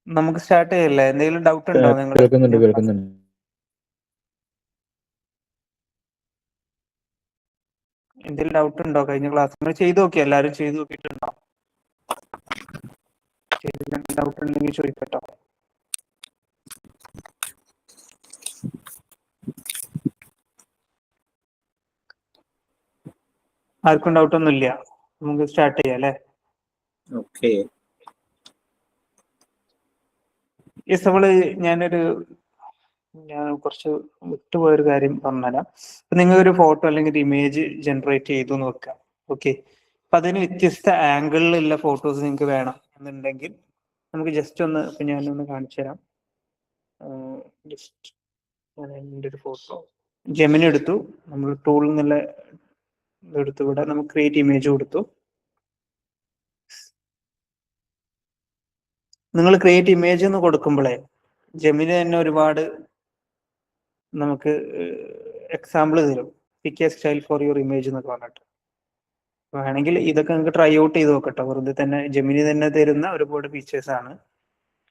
നമുക്ക് സ്റ്റാർട്ട് ചെയ്യല്ലേ? എന്തെങ്കിലും ഡൗട്ട് ഉണ്ടോ നിങ്ങൾ? കേൾക്കുന്നുണ്ട്. എന്തെങ്കിലും ഡൗട്ട് ഉണ്ടോ? കഴിഞ്ഞ ക്ലാസ് നിങ്ങൾ ചെയ്തു നോക്കി, എല്ലാവരും ചെയ്തു നോക്കിയിട്ടുണ്ടോ? ഡൗട്ട് ഉണ്ടെങ്കിൽ ചോദിക്കട്ടോ. ആർക്കും ഡൗട്ട് ഒന്നും ഇല്ല? നമുക്ക് സ്റ്റാർട്ട് ചെയ്യാം അല്ലേ? ഓക്കെ. യെസ്, ഞാൻ കുറച്ച് വിട്ടുപോയൊരു കാര്യം പറഞ്ഞുതരാം. അപ്പൊ നിങ്ങൾ ഒരു ഫോട്ടോ അല്ലെങ്കിൽ ഒരു ഇമേജ് ജനറേറ്റ് ചെയ്തു എന്ന് വെക്കാം. ഓക്കെ, അപ്പൊ അതിന് വ്യത്യസ്ത ആംഗിളിലുള്ള ഫോട്ടോസ് നിങ്ങൾക്ക് വേണം എന്നുണ്ടെങ്കിൽ നമുക്ക് ജസ്റ്റ് ഒന്ന്, ഇപ്പൊ ഞാനൊന്ന് കാണിച്ചു തരാം. ജസ്റ്റ് ഞാൻ എൻ്റെ ഒരു ഫോട്ടോ ജെമിനി എടുത്തു, നമ്മൾ ടൂളിൽ നിന്നുള്ള എടുത്തു, ഇവിടെ നമുക്ക് ക്രിയേറ്റ് ഇമേജ് കൊടുത്തു. നിങ്ങൾ ക്രിയേറ്റ് ഇമേജ് എന്ന് കൊടുക്കുമ്പോഴേ ജെമിനി തന്നെ ഒരുപാട് നമുക്ക് എക്സാമ്പിൾ തരും. Pick a style for your image എന്നൊക്കെ പറഞ്ഞിട്ട്. വേണമെങ്കിൽ ഇതൊക്കെ നിങ്ങൾക്ക് ട്രൈ ഔട്ട് ചെയ്ത് നോക്കട്ടോ. വെറുതെ തന്നെ ജെമിനി തന്നെ തരുന്ന ഒരുപാട് ഫീച്ചേഴ്സ് ആണ്.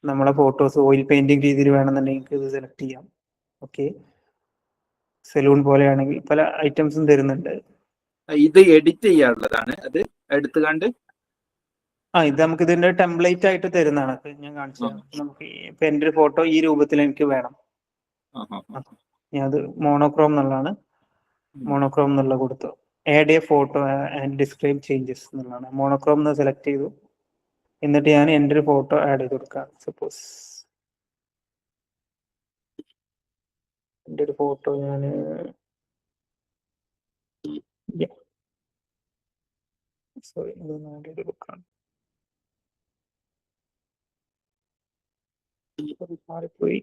നമ്മളെ ഫോട്ടോസ് ഓയിൽ പെയിന്റിങ് രീതിയിൽ വേണമെന്നുണ്ടെങ്കിൽ ഇത് സെലക്ട് ചെയ്യാം. ഓക്കെ, സലൂൺ പോലെയാണെങ്കിൽ പല ഐറ്റംസും തരുന്നുണ്ട്. ഇത് എഡിറ്റ് ചെയ്യാനുള്ളതാണ്, അത് എടുത്തു കണ്ട് ഇത് നമുക്ക് ഇതിന്റെ ടെംപ്ലേറ്റ് ആയിട്ട് തരുന്നതാണ്. ഞാൻ കാണിച്ചു തരാം. നമുക്ക് ഇപ്പൊ എൻ്റെ ഒരു ഫോട്ടോ ഈ രൂപത്തിൽ എനിക്ക് വേണം. ഞാൻ അത് മോണോക്രോം എന്നുള്ളതാണ്. മോണോക്രോം എന്നുള്ള കൊടുത്തു. Add A photo and describe changes എന്നുള്ളതാണ്. മോണോക്രോം എന്ന് സെലക്ട് ചെയ്തു. എന്നിട്ട് ഞാൻ എൻ്റെ ഒരു ഫോട്ടോ ആഡ് ചെയ്ത് കൊടുക്കാം. സപ്പോസ് എൻ്റെ ഒരു ഫോട്ടോ ഞാൻ ഇതൊന്ന് ആഡ് ചെയ്ത് കൊടുക്കാം. മാറിപ്പോയി.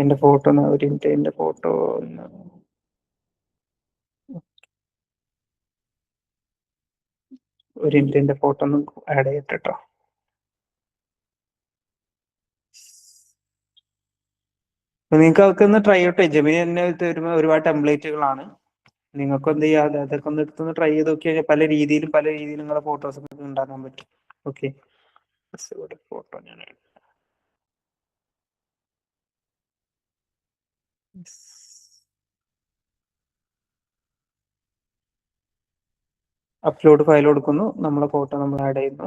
എൻ്റെ ഫോട്ടോ ഒരു മിനിറ്റ്, എൻ്റെ ഫോട്ടോ എൻ്റെ ഫോട്ടോ ഒന്ന് ആഡ് ചെയ്യട്ടെ കേട്ടോ. നിങ്ങൾക്ക് അതൊക്കെ ഒന്ന് ട്രൈ ഔട്ട് ചെയ്യാം. ജെമിനി തന്നെ തരുമ്പോൾ ഒരുപാട് ടെംപ്ലേറ്റുകളാണ്. നിങ്ങൾക്ക് എന്ത് ചെയ്യാതെ അതൊക്കെ ഒന്ന് എടുത്തൊന്ന് ട്രൈ ചെയ്ത് നോക്കിയാൽ പല രീതിയിലും നിങ്ങളുടെ ഫോട്ടോസ് ഒക്കെ ഉണ്ടാക്കാൻ പറ്റും. ഓക്കെ, ഫോട്ടോ ഞാൻ അപ്ലോഡ് ഫയൽ കൊടുക്കുന്നു. നമ്മളെ ഫോട്ടോ നമ്മൾ ആഡ് ചെയ്യുന്നു.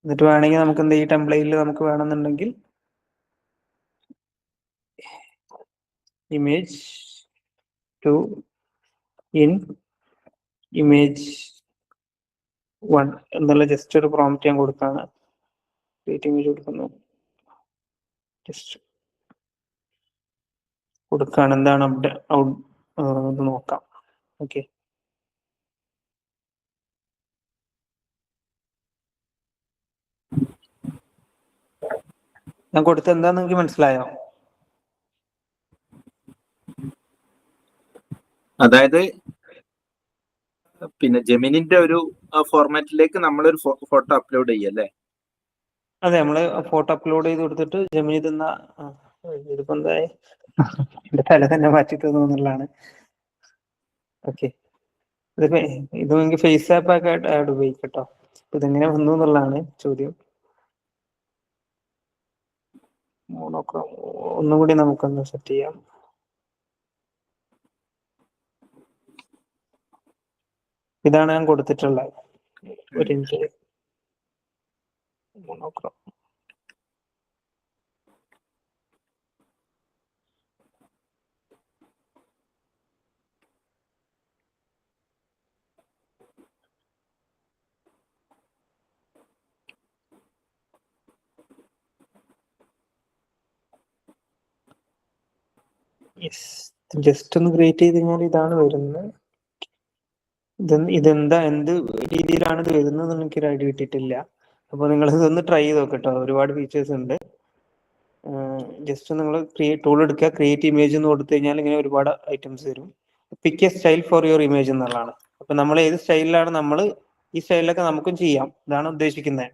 എന്നിട്ട് വേണമെങ്കിൽ നമുക്ക് എന്ത് ഈ ടെംപ്ലേറ്റിൽ നമുക്ക് വേണമെന്നുണ്ടെങ്കിൽ ഇമേജ് ടു ഇൻ ഇമേജ് 1 എന്നുള്ള ജസ്റ്റ് ഒരു പ്രോംപ്റ്റ് ഞാൻ കൊടുക്കാണ്. ക്രിയേറ്റ് ഇമേജ് കൊടുക്കുന്നു, ജസ്റ്റ് കൊടുക്കാണ്. എന്താണ് ഇത് നോക്കാം. ഓക്കെ, ഞാൻ കൊടുത്ത എന്താന്ന് നിങ്ങൾക്ക് മനസ്സിലായോ? അതായത് പിന്നെ ജെമിനിന്റെ ഒരു ഫോർമാറ്റിലേക്ക് നമ്മളൊരു ഫോട്ടോ അപ്ലോഡ് ചെയ്യല്ലേ? അതെ, നമ്മള് ഫോട്ടോ അപ്ലോഡ് ചെയ്ത് കൊടുത്തിട്ട് ജെമിനി ഇതിപ്പോ എന്തായി എന്റെ തല തന്നെ മാറ്റി തന്നുള്ളതാണ്. ഓക്കെ, ഇത് നിങ്ങൾക്ക് ഫേസ് ആപ്പ് ഒക്കെ ആഡ് ഉപയോഗിക്കട്ടോ. ഇതെങ്ങനെ വന്നു എന്നുള്ളതാണ് ചോദ്യം. മോണോക്രോം ഒന്നുകൂടി നമുക്കൊന്ന് സെറ്റ് ചെയ്യാം. ഇതാണ് ഞാൻ കൊടുത്തിട്ടുള്ളത്. ഒരു മിനിറ്റ്, മോണോക്രോം ജസ്റ്റ് ഒന്ന് ക്രിയേറ്റ് ചെയ്ത് കഴിഞ്ഞാൽ ഇതാണ് വരുന്നത്. എന്ത് രീതിയിലാണ് ഇത് വരുന്നത് എനിക്കൊരു ഐഡിയ കിട്ടിയിട്ടില്ല. അപ്പൊ നിങ്ങൾ ഇതൊന്ന് ട്രൈ ചെയ്ത് നോക്കട്ടോ. ഒരുപാട് ഫീച്ചേഴ്സ് ഉണ്ട്. ജസ്റ്റ് നിങ്ങൾ ടൂൾ എടുക്കുക, ക്രിയേറ്റ് ഇമേജ് എന്ന് കൊടുത്തു കഴിഞ്ഞാൽ ഇങ്ങനെ ഒരുപാട് ഐറ്റംസ് വരും. Pick a style for your image എന്നുള്ളതാണ്. അപ്പൊ നമ്മൾ ഏത് സ്റ്റൈലിലാണ് നമ്മൾ ഈ സ്റ്റൈലിലൊക്കെ നമുക്കും ചെയ്യാം, ഇതാണ് ഉദ്ദേശിക്കുന്നത്.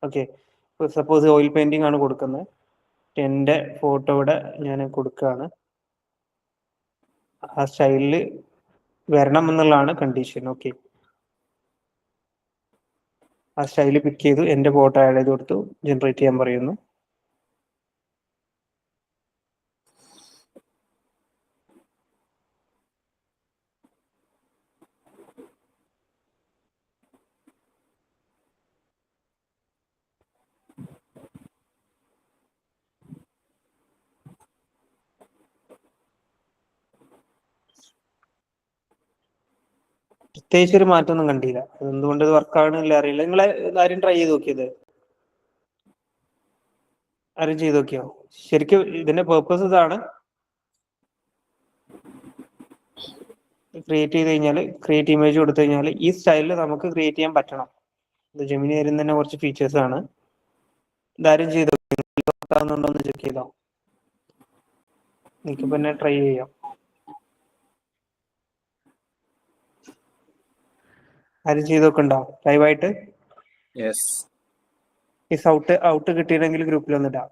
ഓക്കെ, സപ്പോസ് ഓയിൽ പെയിന്റിംഗ് ആണ് കൊടുക്കുന്നത്, എൻ്റെ ഫോട്ടോ ഇവിടെ ഞാൻ കൊടുക്കുകയാണ്, ആ സ്റ്റൈലിൽ വരണം എന്നുള്ളതാണ് കണ്ടീഷൻ. ഓക്കെ, ആ സ്റ്റൈൽ പിക്ക് ചെയ്തു, എൻ്റെ ഫോട്ടോ ആഡ് ചെയ്ത് കൊടുത്തു, ജനറേറ്റ് ചെയ്യാൻ പറയുന്നു. പ്രത്യേകിച്ച് ഒരു മാറ്റമൊന്നും കണ്ടില്ല. എന്തുകൊണ്ട് ഇത് വർക്ക് ആവണില്ല അറിയില്ല. നിങ്ങളെ ആരും ട്രൈ ചെയ്ത് നോക്കിയത്? ആരും ചെയ്ത് നോക്കിയോ? ശരിക്കും ഇതിന്റെ പേർപ്പസ് ഇതാണ്. ക്രിയേറ്റ് ചെയ്ത് കഴിഞ്ഞാൽ, ക്രിയേറ്റ് ഇമേജ് കൊടുത്തു കഴിഞ്ഞാൽ ഈ സ്റ്റൈലിൽ നമുക്ക് ക്രിയേറ്റ് ചെയ്യാൻ പറ്റണം. ഇത് ജെമിനി തരുന്ന തന്നെ കുറച്ച് ഫീച്ചേഴ്സ് ആണ്. ഇതാരും ചെയ്ത് നോക്കുന്നുണ്ടോ എന്ന് ചെക്ക് ചെയ്തോ? നിങ്ങൾക്ക് പിന്നെ ട്രൈ ചെയ്യാം. ആരും ചെയ്ത് നോക്കണ്ടോ ലൈവായിട്ട്? ഈ ഔട്ട് കിട്ടിയില്ലെങ്കിൽ ഗ്രൂപ്പിൽ ഒന്നിടാം.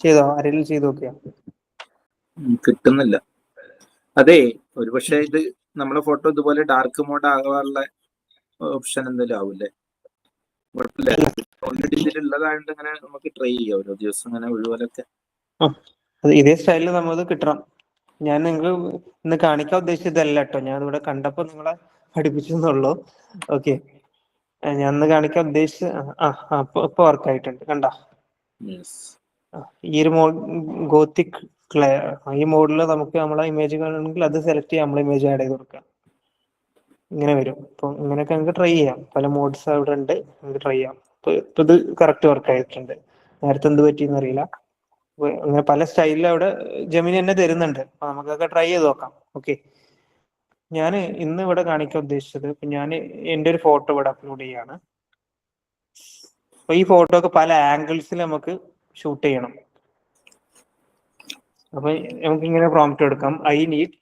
ചെയ്തോ? ആരെങ്കിലും ചെയ്ത് നോക്കിയോ? കിട്ടുന്നില്ല. അതെ, ഒരുപക്ഷെ ഇത് നമ്മളെ ഫോട്ടോ ഇതുപോലെ ഡാർക്ക് മോഡ് ആകാനുള്ള ഓപ്ഷൻ എന്തെങ്കിലും ആവൂല്ലേ? ഓൾറെഡി ഇതിലുള്ളതായത് ഇങ്ങനെ നമുക്ക് ട്രൈ ചെയ്യാം ഓരോ ദിവസം ഇങ്ങനെ ഒഴിവലൊക്കെ. ഇതേ സ്റ്റൈലിൽ നമ്മൾ കിട്ടണം. ഞാൻ നിങ്ങൾക്ക് ഇന്ന് കാണിക്കാൻ ഉദ്ദേശിച്ചതല്ല കേട്ടോ, ഞാൻ ഇവിടെ കണ്ടപ്പോ നിങ്ങളെ പഠിപ്പിച്ചെന്നുള്ളൂ. ഓക്കെ, ഞാൻ ഇന്ന് കാണിക്കാൻ ഉദ്ദേശിച്ച ഇപ്പൊ വർക്ക് ആയിട്ടുണ്ട്, കണ്ട? ഈ ഒരു ഗോത്തിക് ഈ മോഡിൽ നമുക്ക് നമ്മളെ ഇമേജ് കാണണമെങ്കിൽ അത് സെലക്ട് ചെയ്യാം, നമ്മളെ ഇമേജ് ആഡ് ചെയ്ത് കൊടുക്കാം. ഇങ്ങനെ വരും. അപ്പൊ ഇങ്ങനെയൊക്കെ നമുക്ക് ട്രൈ ചെയ്യാം. പല മോഡ്സ് അവിടെ ഉണ്ട്, നമുക്ക് ട്രൈ ചെയ്യാം. ഇപ്പൊ ഇത് കറക്റ്റ് വർക്ക് ആയിട്ടുണ്ട്. നേരത്തെ എന്ത് പറ്റിയെന്ന് അറിയില്ല. അങ്ങനെ പല സ്റ്റൈലിൽ അവിടെ ജെമിനി തന്നെ തരുന്നുണ്ട്. അപ്പൊ നമുക്കൊക്കെ ട്രൈ ചെയ്ത് നോക്കാം. ഓക്കെ, ഞാൻ ഇന്ന് ഇവിടെ കാണിക്കാൻ ഉദ്ദേശിച്ചത്, ഞാൻ എൻ്റെ ഒരു ഫോട്ടോ ഇവിടെ അപ്ലോഡ് ചെയ്യാണ്. അപ്പൊ ഈ ഫോട്ടോ ഒക്കെ പല ആംഗിൾസിൽ നമുക്ക് ഷൂട്ട് ചെയ്യണം. അപ്പൊ നമുക്ക് ഇങ്ങനെ പ്രോംപ്റ്റ് എടുക്കാം, I need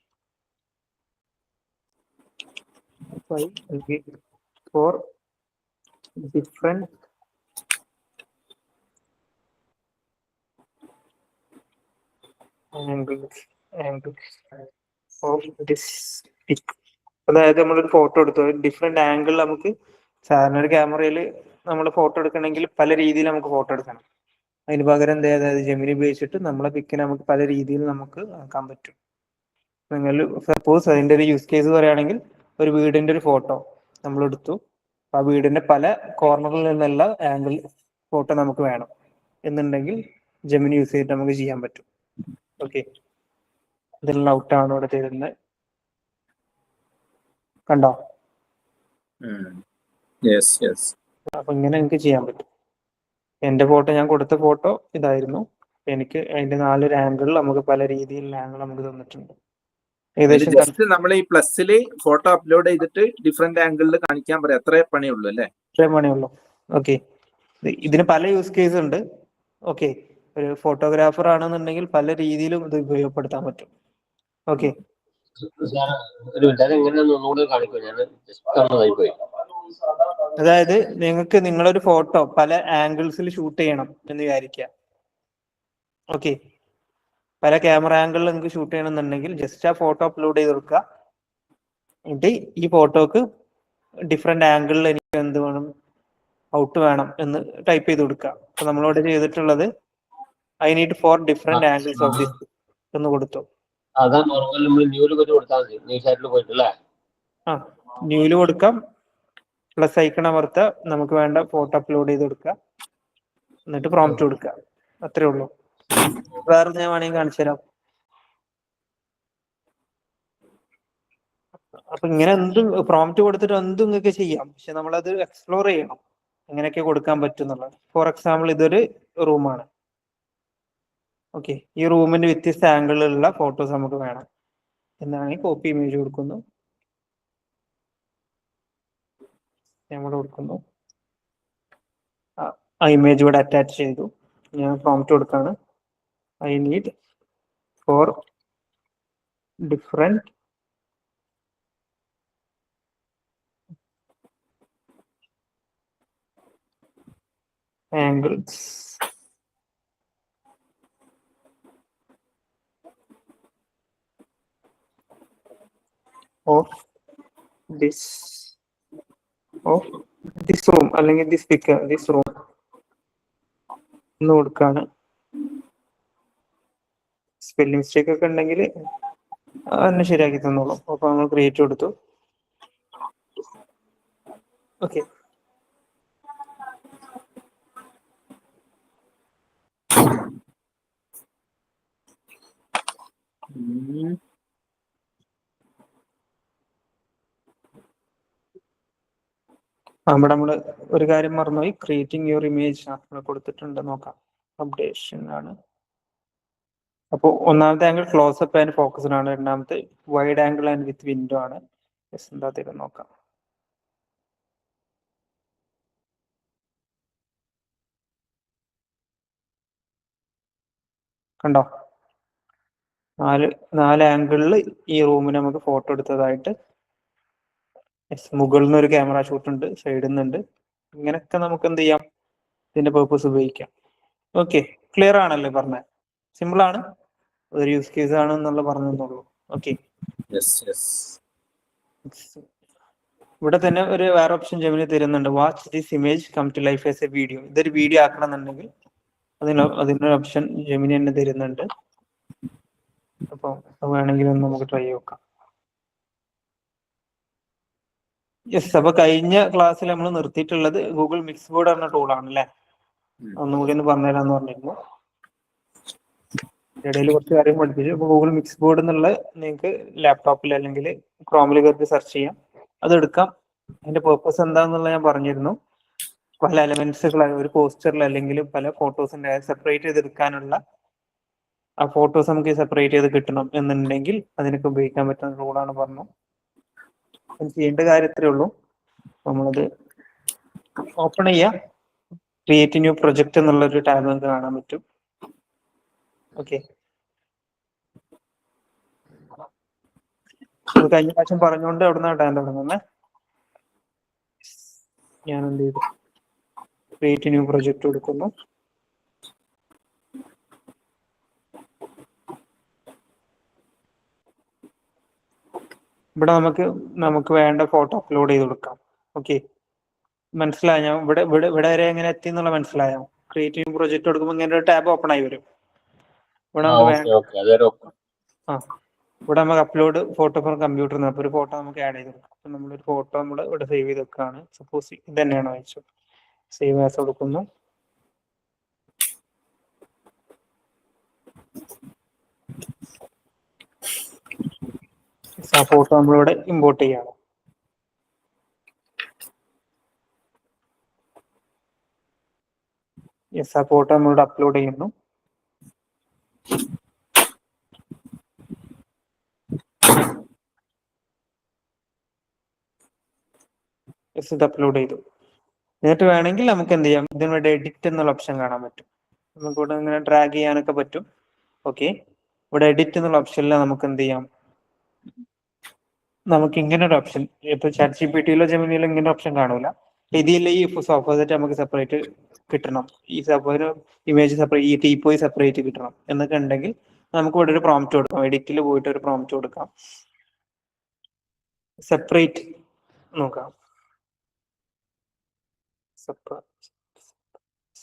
for different of this pic. അതായത് നമ്മളൊരു ഫോട്ടോ എടുത്തു, ഡിഫറെന്റ് ആംഗിൾ നമുക്ക്, സാധാരണ ഒരു ക്യാമറയിൽ നമ്മൾ ഫോട്ടോ എടുക്കണമെങ്കിൽ പല രീതിയിൽ നമുക്ക് ഫോട്ടോ എടുക്കണം. അതിന് പകരം എന്താ, അതായത് ജെമിനി ഉപയോഗിച്ചിട്ട് നമ്മളെ പിക്കിനെ നമുക്ക് പല രീതിയിൽ നമുക്ക് ആക്കാൻ പറ്റും. നിങ്ങൾ സപ്പോസ് അതിന്റെ ഒരു യൂസ് കേസ് പറയുകയാണെങ്കിൽ, ഒരു വീടിന്റെ ഒരു ഫോട്ടോ നമ്മൾ എടുത്തു, ആ വീടിന്റെ പല കോർണറിൽ നിന്നുള്ള ആംഗിൾ ഫോട്ടോ നമുക്ക് വേണം എന്നുണ്ടെങ്കിൽ ജെമിനി യൂസ് ചെയ്തിട്ട് നമുക്ക് ചെയ്യാൻ പറ്റും. ഓക്കെ, ഇതിലുള്ള ഔട്ടാണ് ഇവിടെ തരുന്നത്, കണ്ടോ? അപ്പൊ ഇങ്ങനെ എനിക്ക് ചെയ്യാൻ പറ്റും. എന്റെ ഫോട്ടോ, ഞാൻ കൊടുത്ത ഫോട്ടോ ഇതായിരുന്നു. എനിക്ക് അതിന്റെ 4 ആംഗിളിൽ നമുക്ക് പല രീതിയിലുള്ള ആംഗിൾ നമുക്ക് തന്നിട്ടുണ്ട്. ഏകദേശം നമ്മൾ ഈ പ്ലസില് ഫോട്ടോ അപ്ലോഡ് ചെയ്തിട്ട് ഡിഫറെന്റ് ആംഗിളിൽ കാണിക്കാൻ പറയാം. അത്രേ പണിയുള്ളൂ അല്ലേ? അത്രേ പണിയുള്ളൂ. ഓക്കെ, ഇതിന് പല യൂസ് കേസ് ഉണ്ട്. ഓക്കെ, ഒരു ഫോട്ടോഗ്രാഫർ ആണെന്നുണ്ടെങ്കിൽ പല രീതിയിലും ഇത് ഉപയോഗപ്പെടുത്താൻ പറ്റും. ഓക്കെ, അതായത് നിങ്ങൾക്ക് നിങ്ങളൊരു ഫോട്ടോ പല ആംഗിൾസിൽ ഷൂട്ട് ചെയ്യണം എന്ന് വിചാരിക്കുക. ഓക്കെ, പല ക്യാമറ ആംഗിളിൽ നിങ്ങൾക്ക് ഷൂട്ട് ചെയ്യണമെന്നുണ്ടെങ്കിൽ ജസ്റ്റ് ആ ഫോട്ടോ അപ്ലോഡ് ചെയ്ത് കൊടുക്കുക. എന്നിട്ട് ഈ ഫോട്ടോക്ക് ഡിഫറെന്റ് ആംഗിളിൽ എനിക്ക് എന്ത് വേണം, ഔട്ട് വേണം എന്ന് ടൈപ്പ് ചെയ്ത് കൊടുക്കുക. അപ്പൊ നമ്മളിവിടെ ചെയ്തിട്ടുള്ളത് I need for different angles of this എന്ന് കൊടുത്തു. ന്യൂല് കൊടുക്കാം, പ്ലസ് ഐക്കൺ അമർത്തുക, നമുക്ക് വേണ്ട ഫോട്ടോ അപ്ലോഡ് ചെയ്ത് കൊടുക്കുക. എന്നിട്ട് പ്രോംപ്റ്റ് കൊടുക്കുക. അത്രേ ഉള്ളൂ. വേറെ ഞാൻ വേണമെങ്കിൽ കാണിച്ചു തരാം. അപ്പൊ ഇങ്ങനെ എന്തും പ്രോംപ്റ്റ് കൊടുത്തിട്ട് എന്തും നിങ്ങൾക്ക് ചെയ്യാം. പക്ഷെ നമ്മളത് എക്സ്പ്ലോർ ചെയ്യണം എങ്ങനെയൊക്കെ കൊടുക്കാൻ പറ്റും എന്നുള്ളത്. ഫോർ എക്സാമ്പിൾ ഇതൊരു റൂമാണ്. ഓക്കെ, ഈ റൂമിന് വ്യത്യസ്ത ആംഗിളിലുള്ള ഫോട്ടോസ് നമുക്ക് വേണം എന്നാണെങ്കിൽ കോപ്പി ഇമേജ് കൊടുക്കുന്നു, നമ്മൾ കൊടുക്കുന്നു, ആ ഇമേജ് ഇവിടെ അറ്റാച്ച് ചെയ്തു. ഞാൻ പ്രോംപ്റ്റ് കൊടുക്കാണ്, I need for different angles of this room അല്ലെങ്കിൽ this picture, this room എന്ന് കൊടുക്കാണ്. സ്പെല്ലിംഗ് മിസ്റ്റേക്ക് ഒക്കെ ഉണ്ടെങ്കിൽ അതിനെ ശരിയാക്കി തന്നോളൂ. അപ്പൊ നമ്മൾ ക്രിയേറ്റ് കൊടുത്തു. ഓക്കെ, അവിടെ നമ്മള് ഒരു കാര്യം മറന്നുപോയി, ക്രിയേറ്റിംഗ് യുവർ ഇമേജ് നമ്മൾ കൊടുത്തിട്ടുണ്ട്. നോക്കാം, അപ്ഡേഷൻ ആണ്. അപ്പോൾ ഒന്നാമത്തെ ആംഗിൾ ക്ലോസപ്പ് ആൻഡ് ഫോക്കസ്ഡ് ആണ്, രണ്ടാമത്തെ wide angle and with window ആണ്. എന്താ നോക്കാം. കണ്ടോ, നാല് ആംഗിളിൽ ഈ റൂമിന് നമുക്ക് ഫോട്ടോ എടുത്തതായിട്ട്. മുകളിൽ നിന്ന് ഒരു ക്യാമറ ഷൂട്ട് ഉണ്ട്, സൈഡിൽ നിന്നുണ്ട്. ഇങ്ങനെയൊക്കെ നമുക്ക് എന്ത് ചെയ്യാം, ഇതിന്റെ പേർപ്പസ് ഉപയോഗിക്കാം. ഓക്കെ, ക്ലിയർ ആണല്ലേ പറഞ്ഞത്? സിമ്പിൾ ആണ്, ഒരു യൂസ് കേസ് ആണ് എന്നുള്ള പറഞ്ഞെന്നുള്ളൂ. ഓക്കെ, ഇവിടെ തന്നെ ഒരു വേറെ ഓപ്ഷൻ ജെമിനി തരുന്നുണ്ട്, watch this image come to life as a video. ഇതൊരു വീഡിയോ ആക്കണം എന്നുണ്ടെങ്കിൽ അതിനൊരു ഓപ്ഷൻ ജെമിനി തന്നെ തരുന്നുണ്ട്. അപ്പൊ വേണമെങ്കിൽ നമുക്ക് ട്രൈ നോക്കാം. യെസ്, അപ്പൊ കഴിഞ്ഞ ക്ലാസ്സിൽ നമ്മൾ നിർത്തിയിട്ടുള്ളത് ഗൂഗിൾ മിക്സ് ബോർഡ് എന്ന ടൂളാണ് അല്ലേ? ഒന്നുകൂടി ഒന്ന് പറഞ്ഞുതരാന്ന് പറഞ്ഞിരുന്നു. ഇടയിൽ കുറച്ച് കാര്യം പഠിപ്പിച്ചു. ഇപ്പൊ ഗൂഗിൾ മിക്സ് ബോർഡ് എന്നുള്ള നിങ്ങൾക്ക് ലാപ്ടോപ്പിൽ അല്ലെങ്കിൽ ക്രോമിൽ കയറി സെർച്ച് ചെയ്യാം, അതെടുക്കാം. അതിന്റെ പേർപ്പസ് എന്താണെന്നുള്ള ഞാൻ പറഞ്ഞിരുന്നു. പല എലമെന്റ്സുകൾ ഒരു പോസ്റ്ററിൽ അല്ലെങ്കിൽ പല ഫോട്ടോസിന്റെ സെപ്പറേറ്റ് ചെയ്തെടുക്കാനുള്ള ആ ഫോട്ടോസ് നമുക്ക് സെപ്പറേറ്റ് ചെയ്ത് കിട്ടണം എന്നുണ്ടെങ്കിൽ അതിനൊക്കെ ഉപയോഗിക്കാൻ പറ്റുന്ന റൂളാണ് പറഞ്ഞു. ചെയ്യേണ്ട കാര്യത്രേ ഉള്ളൂ, നമ്മളത് ഓപ്പൺ ചെയ്യാം. ക്രിയേറ്റ് ന്യൂ പ്രൊജക്ട് എന്നുള്ളൊരു ടാബ് നമുക്ക് കാണാൻ പറ്റും. ഓക്കെ, കഴിഞ്ഞ പ്രാവശ്യം പറഞ്ഞുകൊണ്ട് അവിടെ നിന്ന് ഇടാൻ തുടങ്ങുന്നത്. ഞാൻ എന്ത് ചെയ്തു, ക്രിയേറ്റ് ന്യൂ പ്രൊജക്ട് കൊടുക്കുന്നു. ഇവിടെ നമുക്ക് വേണ്ട ഫോട്ടോ അപ്ലോഡ് ചെയ്ത് കൊടുക്കാം. ഓക്കെ, മനസ്സിലായോ? ഞാൻ ഇവിടെ വരെ എങ്ങനെ എത്തി എന്നുള്ള മനസ്സിലായോ? ക്രിയേറ്റ് ന്യൂ പ്രൊജക്ട് കൊടുക്കുമ്പോൾ ഇങ്ങനെ ഒരു ടാബ് ഓപ്പൺ ആയി വരും. ഇവിടെ നമുക്ക് ഇവിടെ നമുക്ക് അപ്ലോഡ് ഫോട്ടോ ഫ്രം കമ്പ്യൂട്ടർ, അപ്പൊ ഒരു ഫോട്ടോ നമുക്ക് ആഡ് ചെയ്ത് കൊടുക്കാം. അപ്പൊ നമ്മളൊരു ഫോട്ടോ നമ്മൾ ഇവിടെ സേവ് ചെയ്ത് വെക്കുകയാണ്. സപ്പോസ് ഇത് തന്നെയാണ് വായിച്ചു, സേവ് ആസ് കൊടുക്കുന്നു. ആ ഫോട്ടോ നമ്മളിവിടെ ഇമ്പോർട്ട് ചെയ്യാണ്. യെസ്, ആ ഫോട്ടോ നമ്മളിവിടെ അപ്ലോഡ് ചെയ്യുന്നു. ഇത് അപ്ലോഡ് ചെയ്തു. എന്നിട്ട് വേണമെങ്കിൽ നമുക്ക് എന്ത് ചെയ്യാം, ഇതിനോട് എഡിറ്റ് എന്നുള്ള ഓപ്ഷൻ കാണാൻ പറ്റും. നമുക്ക് ഇവിടെ ഇങ്ങനെ ഡ്രാഗ് ചെയ്യാനൊക്കെ പറ്റും. ഓക്കെ, ഇവിടെ എഡിറ്റ് എന്നുള്ള ഓപ്ഷനിൽ നമുക്ക് എന്ത് ചെയ്യാം, നമുക്ക് ഇങ്ങനെ ഒരു ഓപ്ഷൻ, ഇപ്പൊ ചാറ്റ് ജിപിടിയിലോ ജെമിനിയിലോ ഇങ്ങനെ ഓപ്ഷൻ കാണൂല. ഇതിൽ ഈ സോഫ്റ്റ്വെയർ നമുക്ക് സെപ്പറേറ്റ് കിട്ടണം, ഈ സോഫ്റ്റ്വെയർ ഇമേജ് സെപ്പറേറ്റ്, ഈ ടീപ്പോയി സെപ്പറേറ്റ് കിട്ടണം എന്നൊക്കെ ഉണ്ടെങ്കിൽ നമുക്ക് ഇവിടെ ഒരു പ്രോംപ്റ്റ് കൊടുക്കാം. എഡിറ്റിൽ പോയിട്ട് ഒരു പ്രോംപ്റ്റ് കൊടുക്കാം, സെപ്പറേറ്റ് നോക്കാം,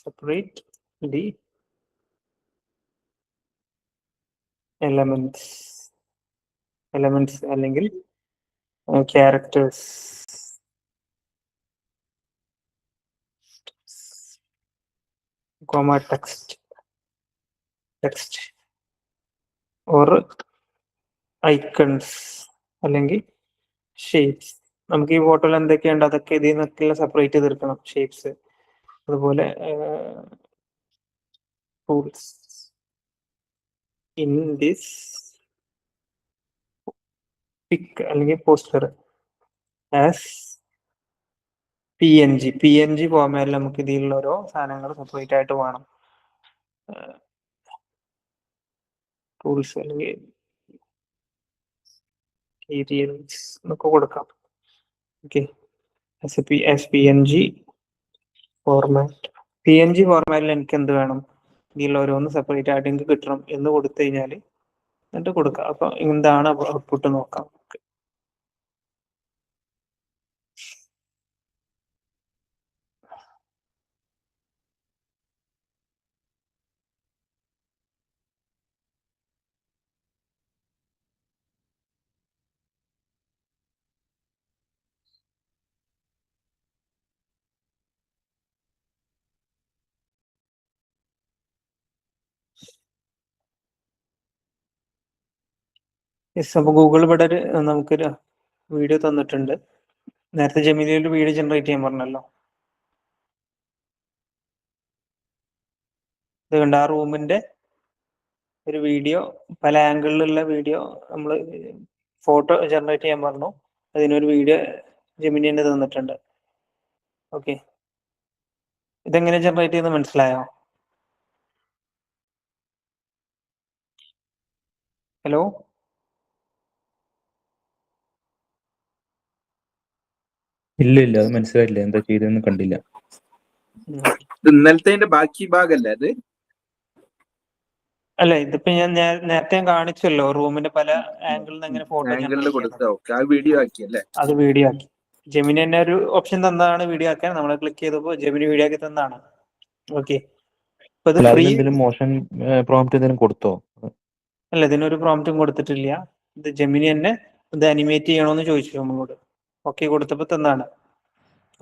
separate the elements അല്ലെങ്കിൽ characters. Comma text or icons അല്ലെങ്കിൽ ഷേപ്സ്. നമുക്ക് ഈ ഫോട്ടോയിൽ എന്തൊക്കെയുണ്ട് അതൊക്കെ ഇതിൽ നിന്നൊക്കെ സെപ്പറേറ്റ് ചെയ്തെടുക്കണം. ഷേപ്സ്, അതുപോലെ ടൂൾസ് ഇൻ ദിസ് പിക് അല്ലെങ്കിൽ പോസ്റ്റർ ആസ് PNG ഫോർമാറ്റിൽ നമുക്ക് ഇതിലുള്ള ഓരോ സാധനങ്ങൾ സെപ്പറേറ്റ് ആയിട്ട് വേണം. ടൂൾസ് അല്ലെങ്കിൽ ഏരിയൽസ് എന്നൊക്കെ കൊടുക്കാം. Okay, PNG format. PNG ഫോർമാറ്റിൽ എനിക്ക് എന്ത് വേണം, ഇതിലുള്ള ഓരോന്ന് സെപ്പറേറ്റ് ആയിട്ട് എനിക്ക് കിട്ടണം എന്ന് കൊടുത്തു കഴിഞ്ഞാൽ എന്നിട്ട് കൊടുക്കാം. അപ്പൊ എന്താണ് ഔട്ട്പുട്ട് നോക്കാം. യെസ്, അപ്പൊ ഗൂഗിൾ ഇവിടെ നമുക്കൊരു വീഡിയോ തന്നിട്ടുണ്ട്. നേരത്തെ ജെമിനിയിൽ വീഡിയോ ജനറേറ്റ് ചെയ്യാൻ പറഞ്ഞല്ലോ. ഇത് കണ്ട, ആ റൂമിന്റെ ഒരു വീഡിയോ, പല ആംഗിളിലുള്ള വീഡിയോ നമ്മൾ ഫോട്ടോ ജനറേറ്റ് ചെയ്യാൻ പറഞ്ഞു. അതിനൊരു വീഡിയോ ജെമിനി തന്നെ തന്നിട്ടുണ്ട്. ഓക്കെ, ഇതെങ്ങനെ ജനറേറ്റ് ചെയ്യുന്നത് മനസ്സിലായോ? ഹലോ, ഇല്ല അത് മനസ്സിലായില്ല, എന്താ ചെയ്തെന്ന് കണ്ടില്ല. ഇന്നലത്തെ ബാക്കി ഭാഗല്ലേ അത്? അല്ല, ഇതിപ്പോ ഞാൻ നേരത്തെ കാണിച്ചല്ലോ, റൂമിന്റെ പല ആംഗിളിൽ നിന്ന് എങ്ങനെ ഫോട്ടോ ആംഗിളിൽ കൊടുത്ത ജനറേറ്റ് ആ വീഡിയോ ആക്കിയല്ലേ? അത് വീഡിയോ ആക്കി. ജെമിനി തന്നെ ഒരു ഓപ്ഷൻ തന്നതാണ് വീഡിയോ ആക്കാൻ. നമ്മൾ ക്ലിക്ക് ചെയ്തപ്പോൾ ജെമിനി വീഡിയോ ആക്കി തന്നതാണ്. ഓക്കെ, അപ്പൊ ഇത് ഫ്രീ അതിനെന്തെങ്കിലും മോഷൻ പ്രോംപ്റ്റ് എന്തെങ്കിലും കൊടുത്തോ? അല്ല, ഇതിനൊരു പ്രോംപ്റ്റും കൊടുത്തിട്ടില്ല. ഇത് ജെമിനി തന്നെ ഇത് അനിമേറ്റ് ചെയ്യണോന്ന് ചോദിച്ചു നമ്മളോട്. ഓക്കെ കൊടുത്തപ്പോ തന്നാണ്.